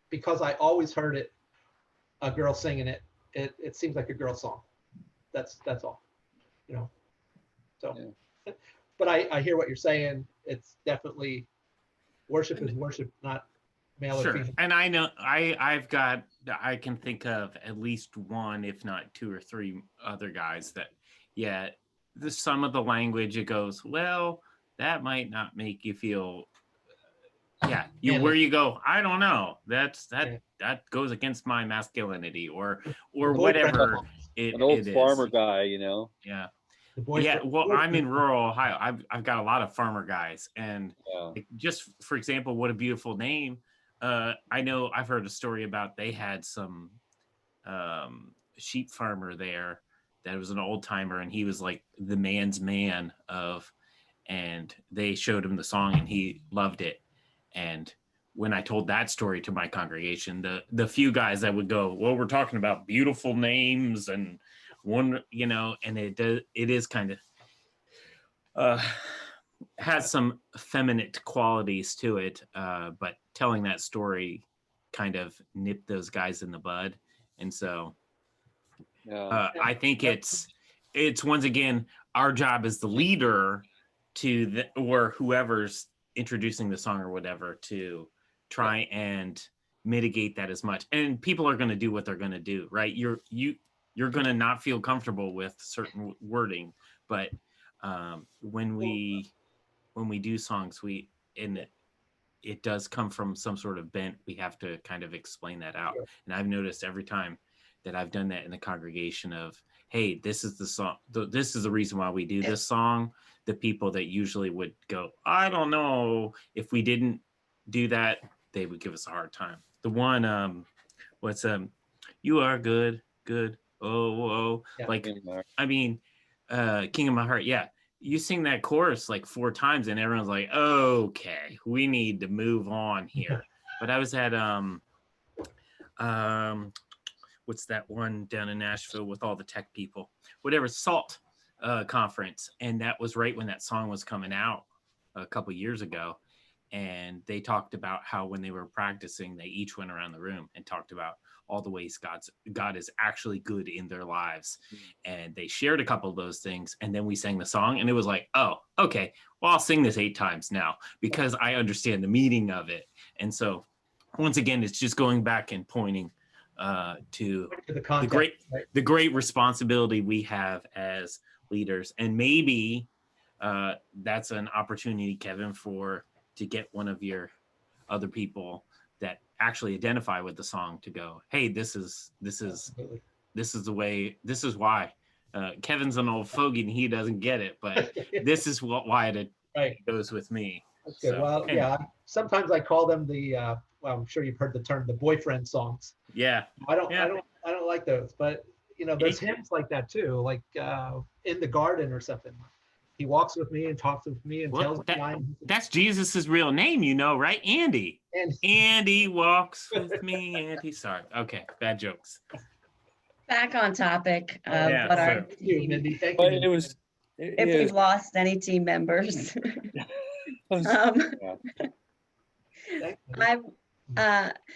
because I always heard it, a girl singing it. It seems like a girl song. That's all. So, yeah. But I hear what you're saying. It's definitely worship is worship, not male or female. And I know I can think of at least one, if not two or three other guys that, some of the language, it goes, well, that might not make you feel, where you go, I don't know, that goes against my masculinity or whatever. An old farmer guy, Yeah. Well, I'm in rural Ohio. I've got a lot of farmer guys, and just for example, What a Beautiful Name. I know I've heard a story about they had some sheep farmer there that was an old timer, and he was like the man's man and they showed him the song and he loved it. And when I told that story to my congregation, the few guys that would go, well, we're talking about beautiful names and one, and it is kind of has some feminine qualities to it, but telling that story kind of nipped those guys in the bud. And so I think it's once again our job as the leader or whoever's introducing the song or whatever to try and mitigate that as much. And people are going to do what they're going to do, right? You're going to not feel comfortable with certain wording, but when we do songs, it does come from some sort of bent. We have to kind of explain that out. Sure. And I've noticed every time that I've done that in the congregation of, hey, this is the song. This is the reason why we do this song. The people that usually would go, I don't know, if we didn't do that, they would give us a hard time. The one, you are good, good. Oh. Yeah. Like, I mean, King of My Heart. Yeah. You sing that chorus like 4 times and everyone's like, okay, we need to move on here. But I was at, what's that one down in Nashville with all the tech people, whatever, SALT conference. And that was right when that song was coming out a couple years ago. And they talked about how when they were practicing, they each went around the room and talked about all the ways God is actually good in their lives. And they shared a couple of those things. And then we sang the song and it was like, oh, okay, well, I'll sing this 8 times now because I understand the meaning of it. And so once again, it's just going back and pointing to the context, the great responsibility we have as leaders. And maybe that's an opportunity, Kevin, to get one of your other people that actually identify with the song to go, hey, this is this is the way, this is why. Kevin's an old fogey and he doesn't get it, but this is why it Right. goes with me. That's good. So, Well, anyway. yeah, sometimes I call them the, well, I'm sure you've heard the term, the boyfriend songs. Yeah. I don't Yeah. like those, but there's hymns like that too, like In the Garden or something. He walks with me and talks with me and tells me that's Jesus's real name, right? Andy. And Andy walks with me. Andy. Sorry. Okay. Bad jokes. Back on topic of Yeah, what so- our thank you, team, Mindy. Thank But you. if we've lost any team members. Thank you.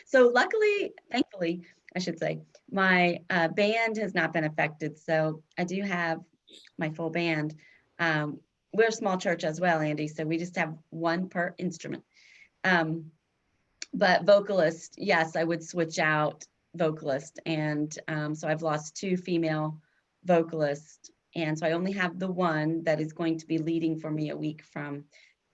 So luckily, thankfully, I should say, my band has not been affected. So I do have my full band. We're a small church as well, Andy, so we just have one per instrument. But vocalist, yes, I would switch out vocalist. And so I've lost 2 female vocalists. And so I only have the one that is going to be leading for me a week from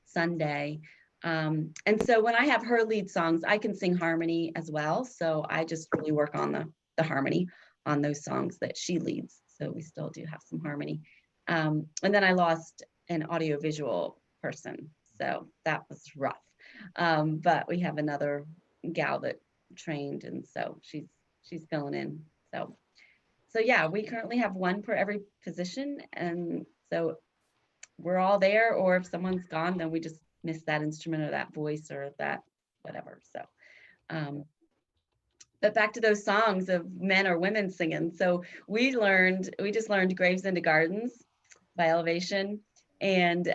Sunday. And so when I have her lead songs, I can sing harmony as well. So I just really work on the harmony on those songs that she leads. So we still do have some harmony. And then I lost an audiovisual person. So that was rough. But we have another gal that trained, and so she's filling in. So yeah, we currently have one per every position, and so we're all there, or if someone's gone, then we just miss that instrument or that voice or that whatever. So but back to those songs of men or women singing. So we just learned Graves into Gardens by Elevation. And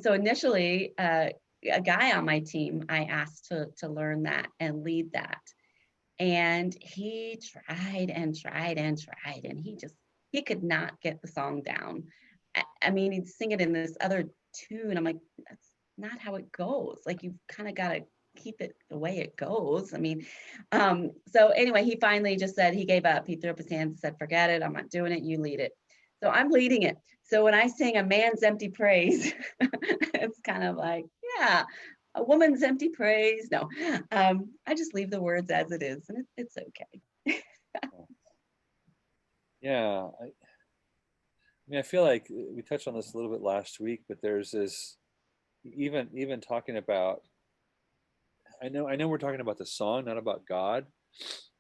so initially a guy on my team, I asked to learn that and lead that. And he tried and tried and tried, and he could not get the song down. I mean, he'd sing it in this other tune. I'm like, that's not how it goes. Like, you've kind of got to keep it the way it goes. I mean, so anyway, he finally just said, he gave up. He threw up his hands and said, forget it. I'm not doing it. You lead it. So I'm leading it. So when I sing A Man's Empty Praise, it's kind of like, yeah, a woman's empty praise. No, I just leave the words as it is, and it's okay. Yeah, I mean, I feel like we touched on this a little bit last week, but there's this, even talking about, I know we're talking about the song, not about God,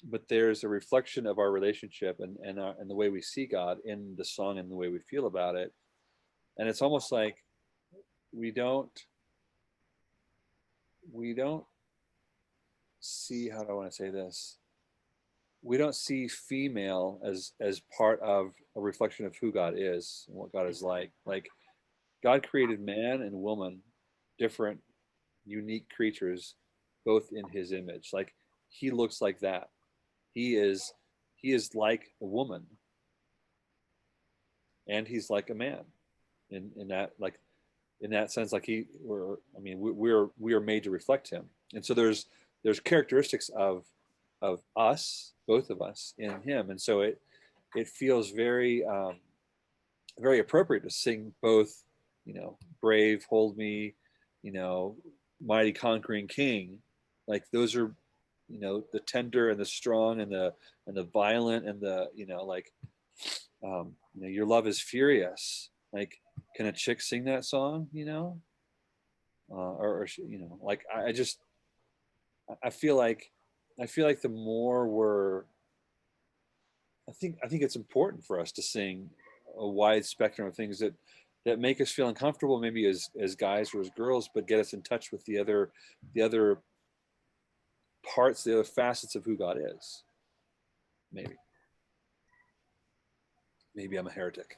but there's a reflection of our relationship and the way we see God in the song and the way we feel about it. And it's almost like we don't see, how do I want to say this? We don't see female as part of a reflection of who God is and what God is like. Like, God created man and woman, different, unique creatures, both in his image. Like, he looks like that. He is like a woman, and he's like a man in that, like, in that sense. Like, we are made to reflect him. And so there's characteristics of us, both of us, in him. And so it feels very very appropriate to sing both, brave, hold me, mighty conquering king. Like, those are, the tender and the strong and the violent and the, like, your love is furious. Like, can a chick sing that song? Or like, I feel like the more I think it's important for us to sing a wide spectrum of things that make us feel uncomfortable, maybe as guys or as girls, but get us in touch with the other parts, the other facets of who God is. Maybe I'm a heretic.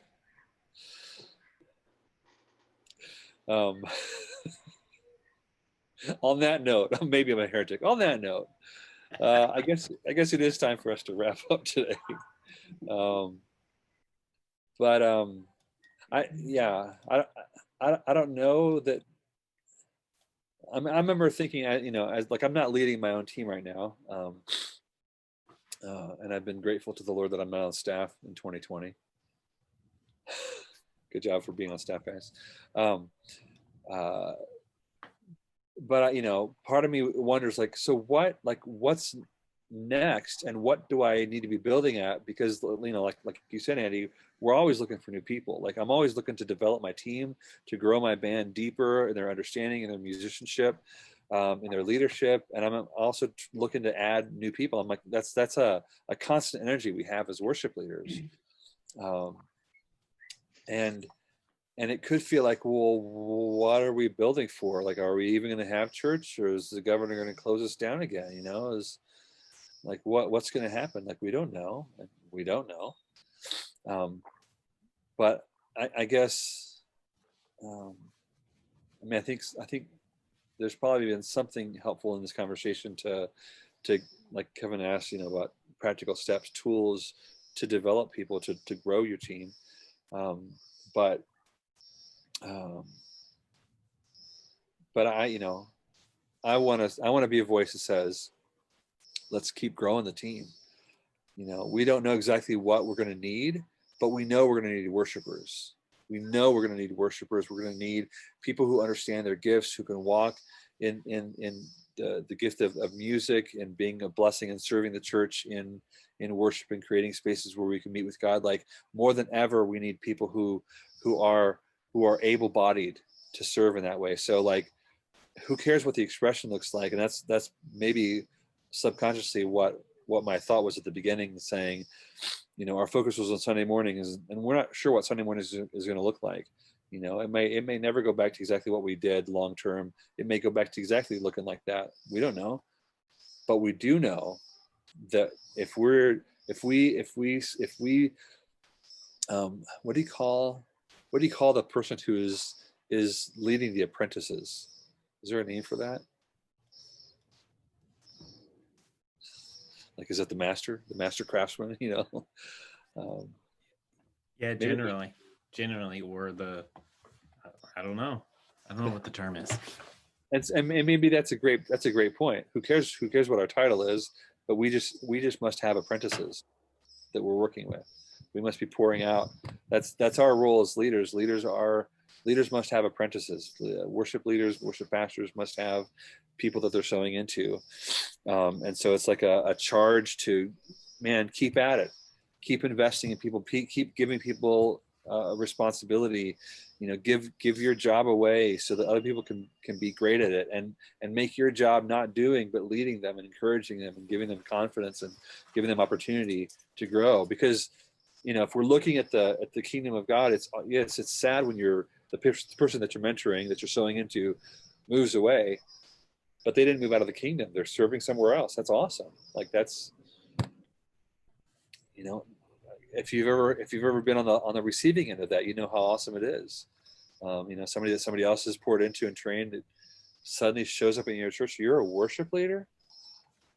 On that note, maybe I'm a heretic. On that note, I guess it is time for us to wrap up today. I don't know that. I remember thinking, as like, I'm not leading my own team right now, and I've been grateful to the Lord that I'm not on staff in 2020. Good job for being on staff, guys. But part of me wonders, like, so what? Like, what's next, and what do I need to be building at? Because, you know, like you said, Andy, we're always looking for new people. Like, I'm always looking to develop my team, to grow my band deeper in their understanding and their musicianship, in their leadership. And I'm also looking to add new people. I'm like, that's a constant energy we have as worship leaders. And it could feel like, well, what are we building for? Like, are we even going to have church, or is the governor going to close us down again? You know, is like, what's going to happen? Like, we don't know. But I guess, I mean, I think there's probably been something helpful in this conversation to like Kevin asked, you know, about practical steps, tools to develop people, to grow your team. But I want to be a voice that says, let's keep growing the team. You know, we don't know exactly what we're going to need, but we know we're going to need worshipers. We know we're going to need worshipers. We're going to need people who understand their gifts, who can walk in the gift of music and being a blessing and serving the church in worship and creating spaces where we can meet with God. Like, more than ever, we need people who are able-bodied to serve in that way. So, like, who cares what the expression looks like? And that's maybe subconsciously what my thought was at the beginning, saying, you know, our focus was on Sunday mornings, and we're not sure what Sunday mornings is going to look like. You know, it may never go back to exactly what we did long term. It may go back to exactly looking like that. We don't know, but we do know that if we what do you call the person who is leading the apprentices? Is there a name for that? Like, is it the master craftsman? You know. Yeah, generally, or the, I don't know what the term is. And maybe that's a great point. Who cares what our title is? But we just must have apprentices that we're working with. We must be pouring out. That's our role as leaders. Leaders must have apprentices. Worship leaders, worship pastors must have people that they're sowing into. And so it's like a charge to, man, keep at it, keep investing in people, keep giving people responsibility. You know, give your job away so that other people can be great at it, and make your job not doing but leading them and encouraging them and giving them confidence and giving them opportunity to grow. Because, you know, if we're looking at the kingdom of God, it's sad when the person that you're mentoring, that you're sowing into, moves away, but they didn't move out of the kingdom. They're serving somewhere else. That's awesome. Like, that's, you know, if you've ever been on the receiving end of that, you know how awesome it is. You know, somebody that somebody else has poured into and trained, it suddenly shows up in your church. You're a worship leader.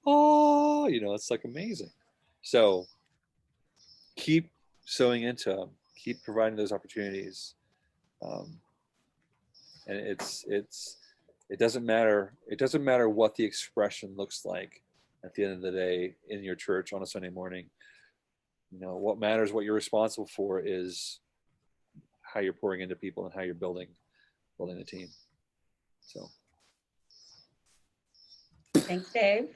Oh, you know, it's like amazing. So keep sowing into them, keep providing those opportunities. And it doesn't matter what the expression looks like at the end of the day in your church on a Sunday morning. You know, what matters, what you're responsible for, is how you're pouring into people and how you're building the team. So Thanks, Dave.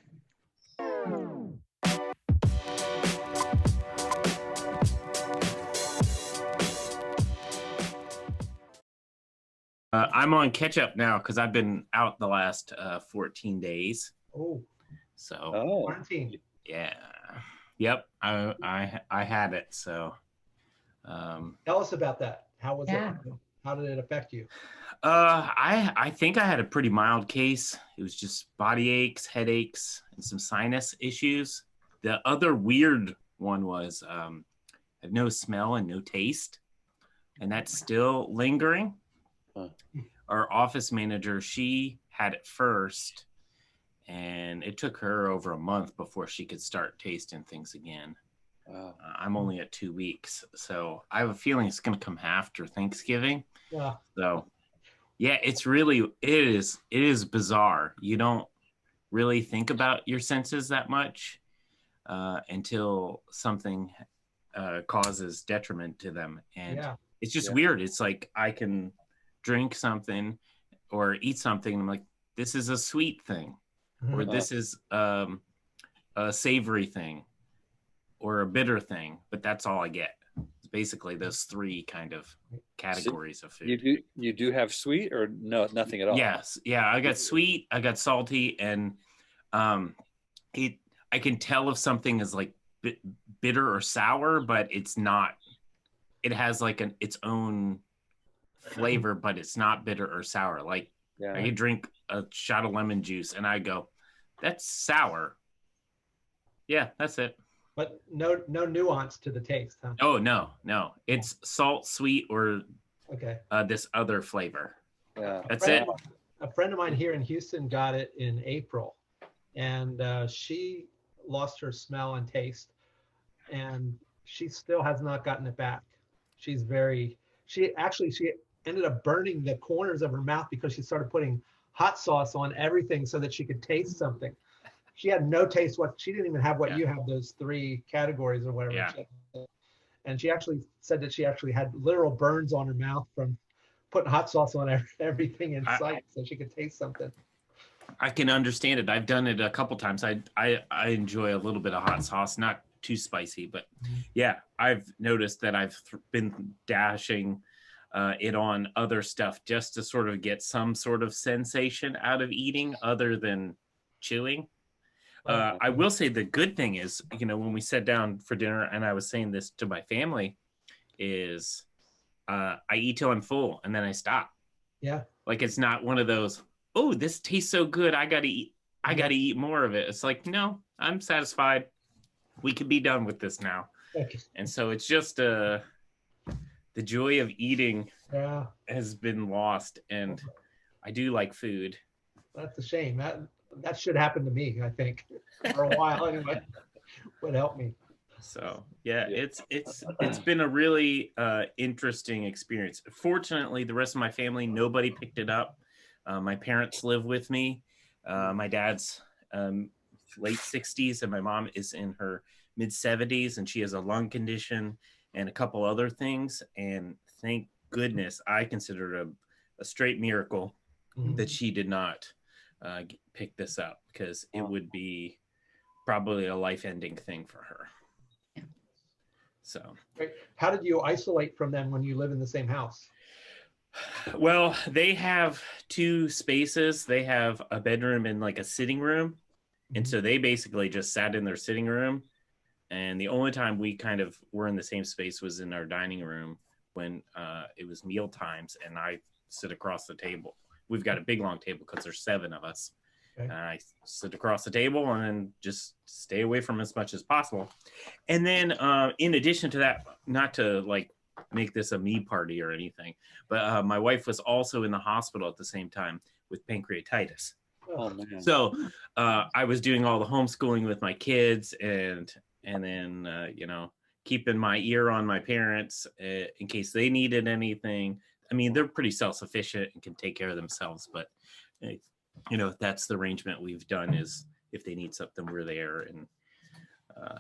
I'm on catch up now because I've been out the last 14 days. Oh, so quarantine. Yeah, yep. I had it. So tell us about that. How was it? How did it affect you? I think I had a pretty mild case. It was just body aches, headaches, and some sinus issues. The other weird one was I had no smell and no taste, and that's still lingering. Our office manager, she had it first, and it took her over a month before she could start tasting things again. I'm only at 2 weeks, so I have a feeling it's going to come after Thanksgiving. Yeah. So, yeah, it is bizarre. You don't really think about your senses that much until something causes detriment to them, and it's just weird. It's like I can drink something or eat something, and I'm like, this is a sweet thing, or this is a savory thing or a bitter thing, but that's all I get. It's basically those three kind of categories of food. You do have sweet or no, nothing at all? Yes. Yeah. I got sweet, I got salty, and I can tell if something is like bitter or sour, but it's not. It has like its own flavor, but it's not bitter or sour. Like I could drink a shot of lemon juice and I go, that's sour. Yeah, that's it. But no nuance to the taste, huh? Oh no. It's salt, sweet, or Okay. this other flavor. Yeah. That's it. A friend of mine here in Houston got it in April, and she lost her smell and taste, and she still has not gotten it back. She ended up burning the corners of her mouth because she started putting hot sauce on everything so that she could taste something. She had no taste. She didn't even have what you have, those three categories or whatever. Yeah. And she actually said that she actually had literal burns on her mouth from putting hot sauce on everything in sight so she could taste something. I can understand it. I've done it a couple times. I enjoy a little bit of hot sauce, not too spicy, but yeah, I've noticed that I've been dashing it on other stuff just to sort of get some sort of sensation out of eating other than chewing. I will say the good thing is, when we sat down for dinner, and I was saying this to my family, is I eat till I'm full and then I stop. Yeah. Like it's not one of those, oh, this tastes so good, I gotta eat more of it. It's like, no, I'm satisfied. We can be done with this now. Okay. And so it's just the joy of eating Yeah. has been lost, and I do like food. That's a shame. That should happen to me, I think, for a while anyway. Would help me. So yeah, it's been a really interesting experience. Fortunately, the rest of my family, nobody picked it up. My parents live with me. My dad's late 60s, and my mom is in her mid 70s, and she has a lung condition and a couple other things. And thank goodness, I consider it a straight miracle that she did not pick this up, because it would be probably a life-ending thing for her. So, how did you isolate from them when you live in the same house? Well, they have two spaces. They have a bedroom and like a sitting room. And so they basically just sat in their sitting room. And the only time we kind of were in the same space was in our dining room when it was meal times, and I sit across the table. We've got a big long table because there's 7 of us. Okay. I sit across the table and then just stay away from as much as possible. And then in addition to that, not to like make this a me party or anything, but my wife was also in the hospital at the same time with pancreatitis. Oh, man. So I was doing all the homeschooling with my kids, and then keeping my ear on my parents in case they needed anything. I mean, they're pretty self-sufficient and can take care of themselves, but that's the arrangement we've done, is if they need something, we're there. And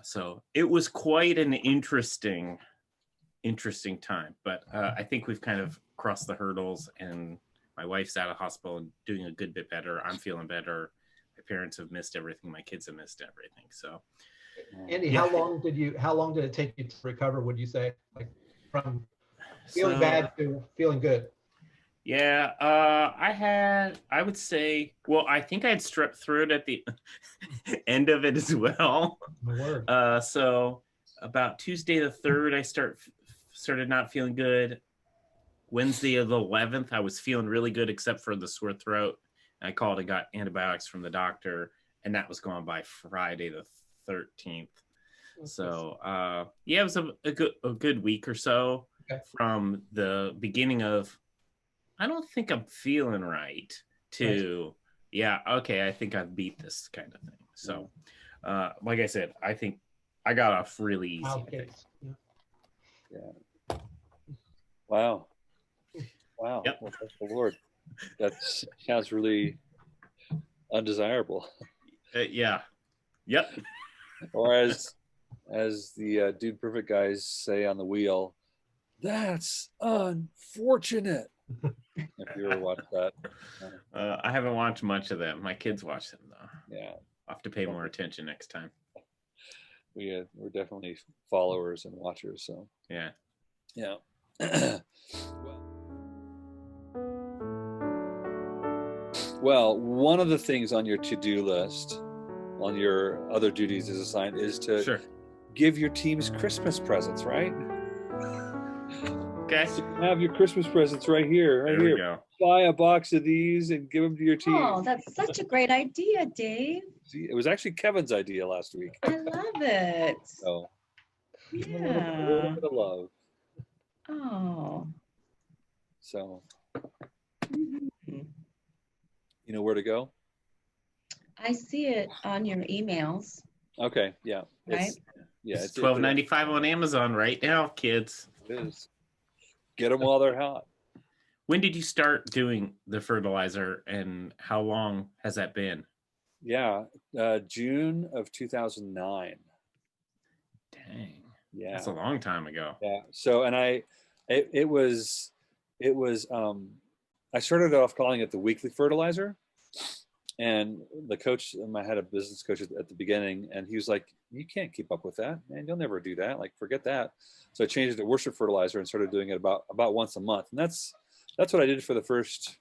so it was quite an interesting time, but I think we've kind of crossed the hurdles, and my wife's out of hospital and doing a good bit better. I'm feeling better. My parents have missed everything. My kids have missed everything. So Andy, how long did it take you to recover, would you say, like from feeling bad to feeling good? Yeah, I would say, well, I think I had strep throat at the end of it as well. My word. So about Tuesday the 3rd, I started not feeling good. Wednesday of the 11th, I was feeling really good except for the sore throat. I called and got antibiotics from the doctor, and that was gone by Friday the 13th. So it was a good week or so. Okay. From the beginning of, I don't think I'm feeling right, to I think I've beat this kind of thing. So like I said, I think I got off really easy. Okay. Yeah. Wow. Yep. Well, thank the Lord. That sounds really undesirable. Yeah. Yep. Or as the Dude Perfect guys say on the wheel, that's unfortunate. If you ever watched that. I haven't watched much of them. My kids watch them though. Yeah. I'll have to pay more attention next time. we're definitely followers and watchers. So Yeah. yeah. Well, one of the things on your to-do list, on your other duties as assigned, is to Sure. give your teams Christmas presents, right? Okay. So you have your Christmas presents right here, right There we here. go. Buy a box of these and give them to your team. Oh, that's such a great idea, Dave. See, it was actually Kevin's idea last week. I love it. So give him a Yeah. little bit of love. Oh. So Mhm. you know where to go? I see it on your emails. Okay, yeah. Right. It's $12.95 on Amazon right now, kids. It is. Get them while they're hot. When did you start doing the fertilizer, and how long has that been? Yeah, June of 2009. Dang. Yeah, That's a long time ago. yeah. So, and it was, I started off calling it the weekly fertilizer, and the coach, I had a business coach at the beginning, and he was like, "You can't keep up with that, man. You'll never do that. Like, forget that." So I changed it to worship fertilizer and started doing it about once a month, and that's what I did for the first,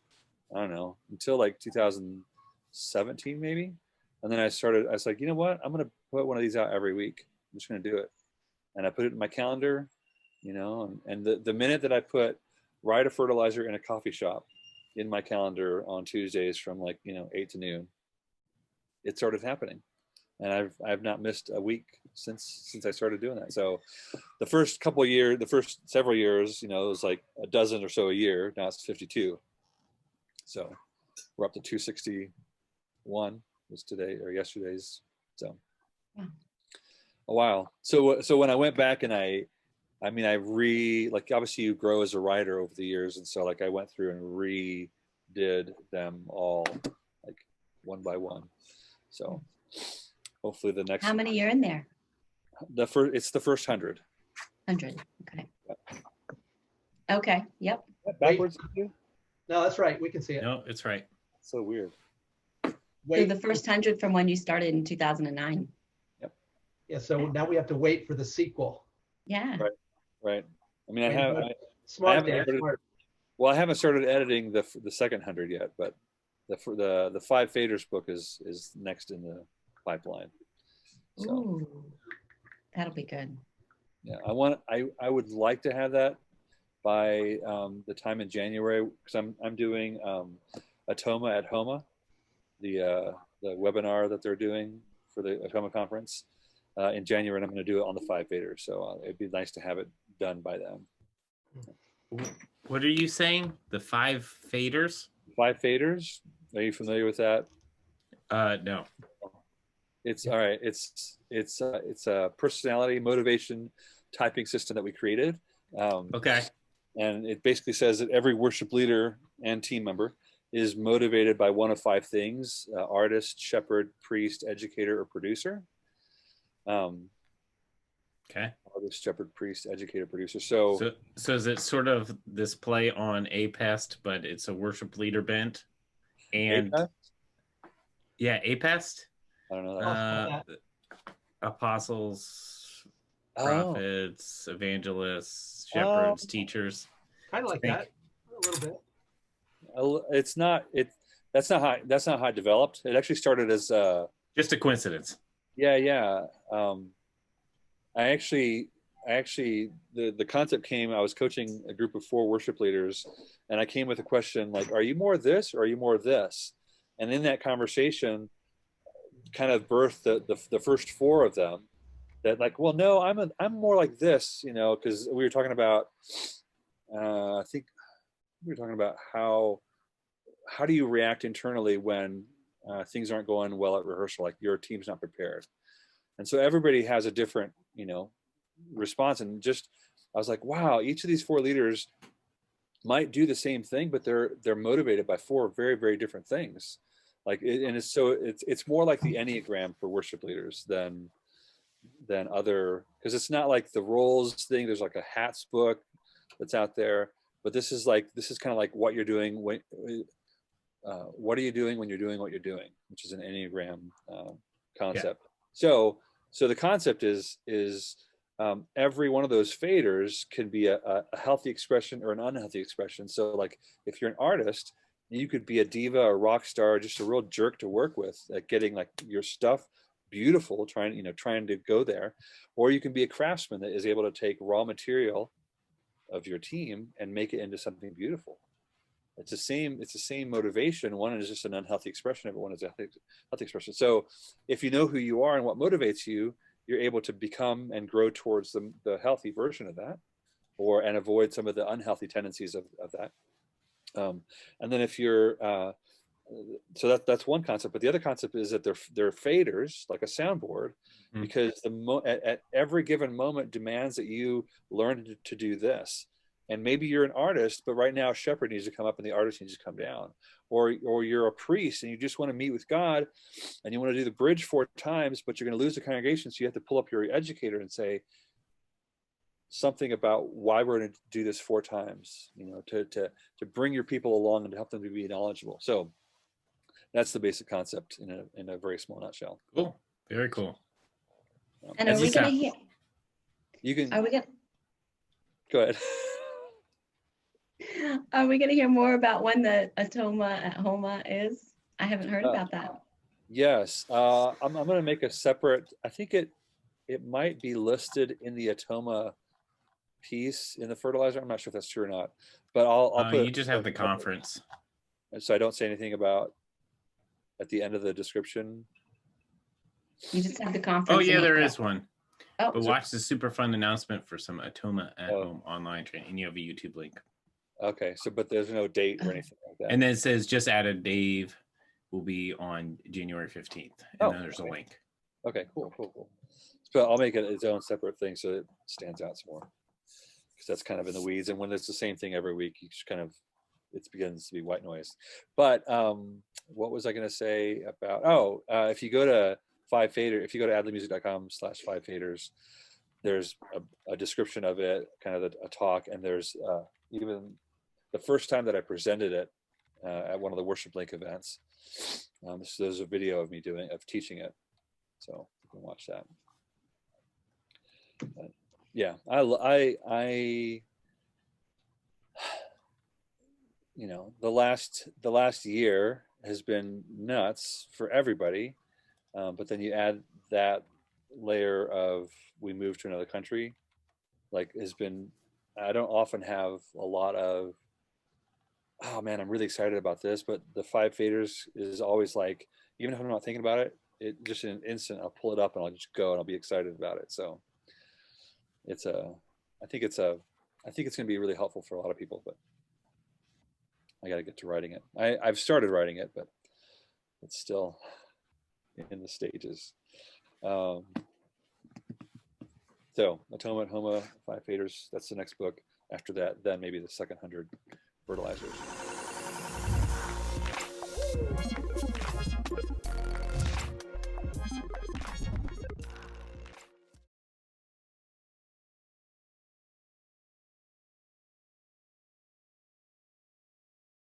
I don't know, until like 2017 maybe. And then I was like, you know what? I'm going to put one of these out every week. I'm just going to do it. And I put it in my calendar, you know, and the minute that I put ride a fertilizer in a coffee shop in my calendar on Tuesdays from like, 8 to noon, it started happening. And I've not missed a week since I started doing that. So the first several years, it was like a dozen or so a year. Now it's 52. So we're up to 261 was today or yesterday's. So a while. So when I went back and I obviously you grow as a writer over the years. And so like I went through and redid them all like one by one. So hopefully the next. How many are in there? It's the first 100. 100. Okay. Okay. Yep. Backwards. No, that's right. We can see it. No, it's right. So weird. Wait. So the first 100 from when you started in 2009. Yeah. So now we have to wait for the sequel. Yeah. Right. I mean, I Smart. Well, I haven't started editing the second 100 yet, but the Five Faders book is next in the pipeline. So, ooh, that'll be good. Yeah, I would like to have that by the time in January, because I'm doing Atoma at Homa, the webinar that they're doing for the Atoma conference in January, and I'm going to do it on the Five Faders. So it'd be nice to have it done by then. What are you saying? The Five Faders? Five Faders? Are you familiar with that? No. It's all right. It's a personality motivation typing system that we created. Okay. And it basically says that every worship leader and team member is motivated by one of 5 things: artist, shepherd, priest, educator, or producer. Okay. Artist, shepherd, priest, educator, producer. So is it sort of this play on APEST, but it's a worship leader bent? And APEST? Yeah, APEST. I don't know that. Apostles, prophets, evangelists, shepherds, teachers. Kind of like that, a little bit. It's not. That's not how it developed. It actually started as just a coincidence. Yeah. I actually the concept came. I was coaching a group of 4 worship leaders, and I came with a question like, "Are you more this or are you more this?" And in that conversation, kind of birthed the first 4 of them. That like, well, no, I'm more like this, because we were talking about. I think we were talking about how do you react internally when things aren't going well at rehearsal, like your team's not prepared. And so everybody has a different, response. And just, I was like, wow, each of these 4 leaders might do the same thing, but they're motivated by 4 very, very different things. Like, it's more like the Enneagram for worship leaders than other, because it's not like the roles thing. There's like a hats book that's out there, but this is kind of like what you're doing when, what are you doing when you're doing what you're doing, which is an Enneagram concept. Yeah. So So the concept is every one of those faders can be a healthy expression or an unhealthy expression. So like if you're an artist, you could be a diva, a rock star, just a real jerk to work with at getting like your stuff beautiful, trying to go there. Or you can be a craftsman that is able to take raw material of your team and make it into something beautiful. It's the same motivation. One is just an unhealthy expression of it, one is a healthy expression. So if you know who you are and what motivates you, you're able to become and grow towards the healthy version of that, and avoid some of the unhealthy tendencies of that. And then if you're, so that's one concept, but the other concept is that they're faders, like a soundboard, because at every given moment demands that you learn to do this. And maybe you're an artist, but right now a shepherd needs to come up and the artist needs to come down. Or you're a priest and you just want to meet with God and you want to do the bridge 4 times, but you're going to lose the congregation. So you have to pull up your educator and say something about why we're going to do this 4 times, to bring your people along and to help them to be knowledgeable. So that's the basic concept in a very small nutshell. Cool. Very cool. And are we going to hear? You can. Are we going? Go ahead. Are we going to hear more about when the Atoma at Homa is? I haven't heard about that. Yes, I'm going to make a separate. I think it might be listed in the Atoma piece in the fertilizer. I'm not sure if that's true or not, but I'll put. You just have the conference, so I don't say anything about at the end of the description. You just have the conference. Oh yeah, there is one. Oh. But watch the super fun announcement for some Atoma at Home online training. And you have a YouTube link. Okay, but there's no date or anything like that. And then it says just added Dave will be on January 15th. And then there's a link. Okay, cool. So I'll make it its own separate thing so it stands out some more. Because that's kind of in the weeds. And when it's the same thing every week, you just kind of, it begins to be white noise. But what was I going to say about, if you go to if you go to adlibbmusic.com/5faders, there's a description of it, kind of a talk, and there's even the first time that I presented it at one of the Worship Link events. There's a video of me teaching it, so you can watch that. But yeah, I the last year has been nuts for everybody, but then you add that layer of we moved to another country, I don't often have a lot of, oh man, I'm really excited about this, but the 5 faders is always like, even if I'm not thinking about it, it just in an instant, I'll pull it up and I'll just go and I'll be excited about it. So I think it's going to be really helpful for a lot of people, but I got to get to writing it. I've started writing it, but it's still in the stages. So Atoma at Homa, 5 faders, that's the next book. After that, then maybe the second 100 fertilizers.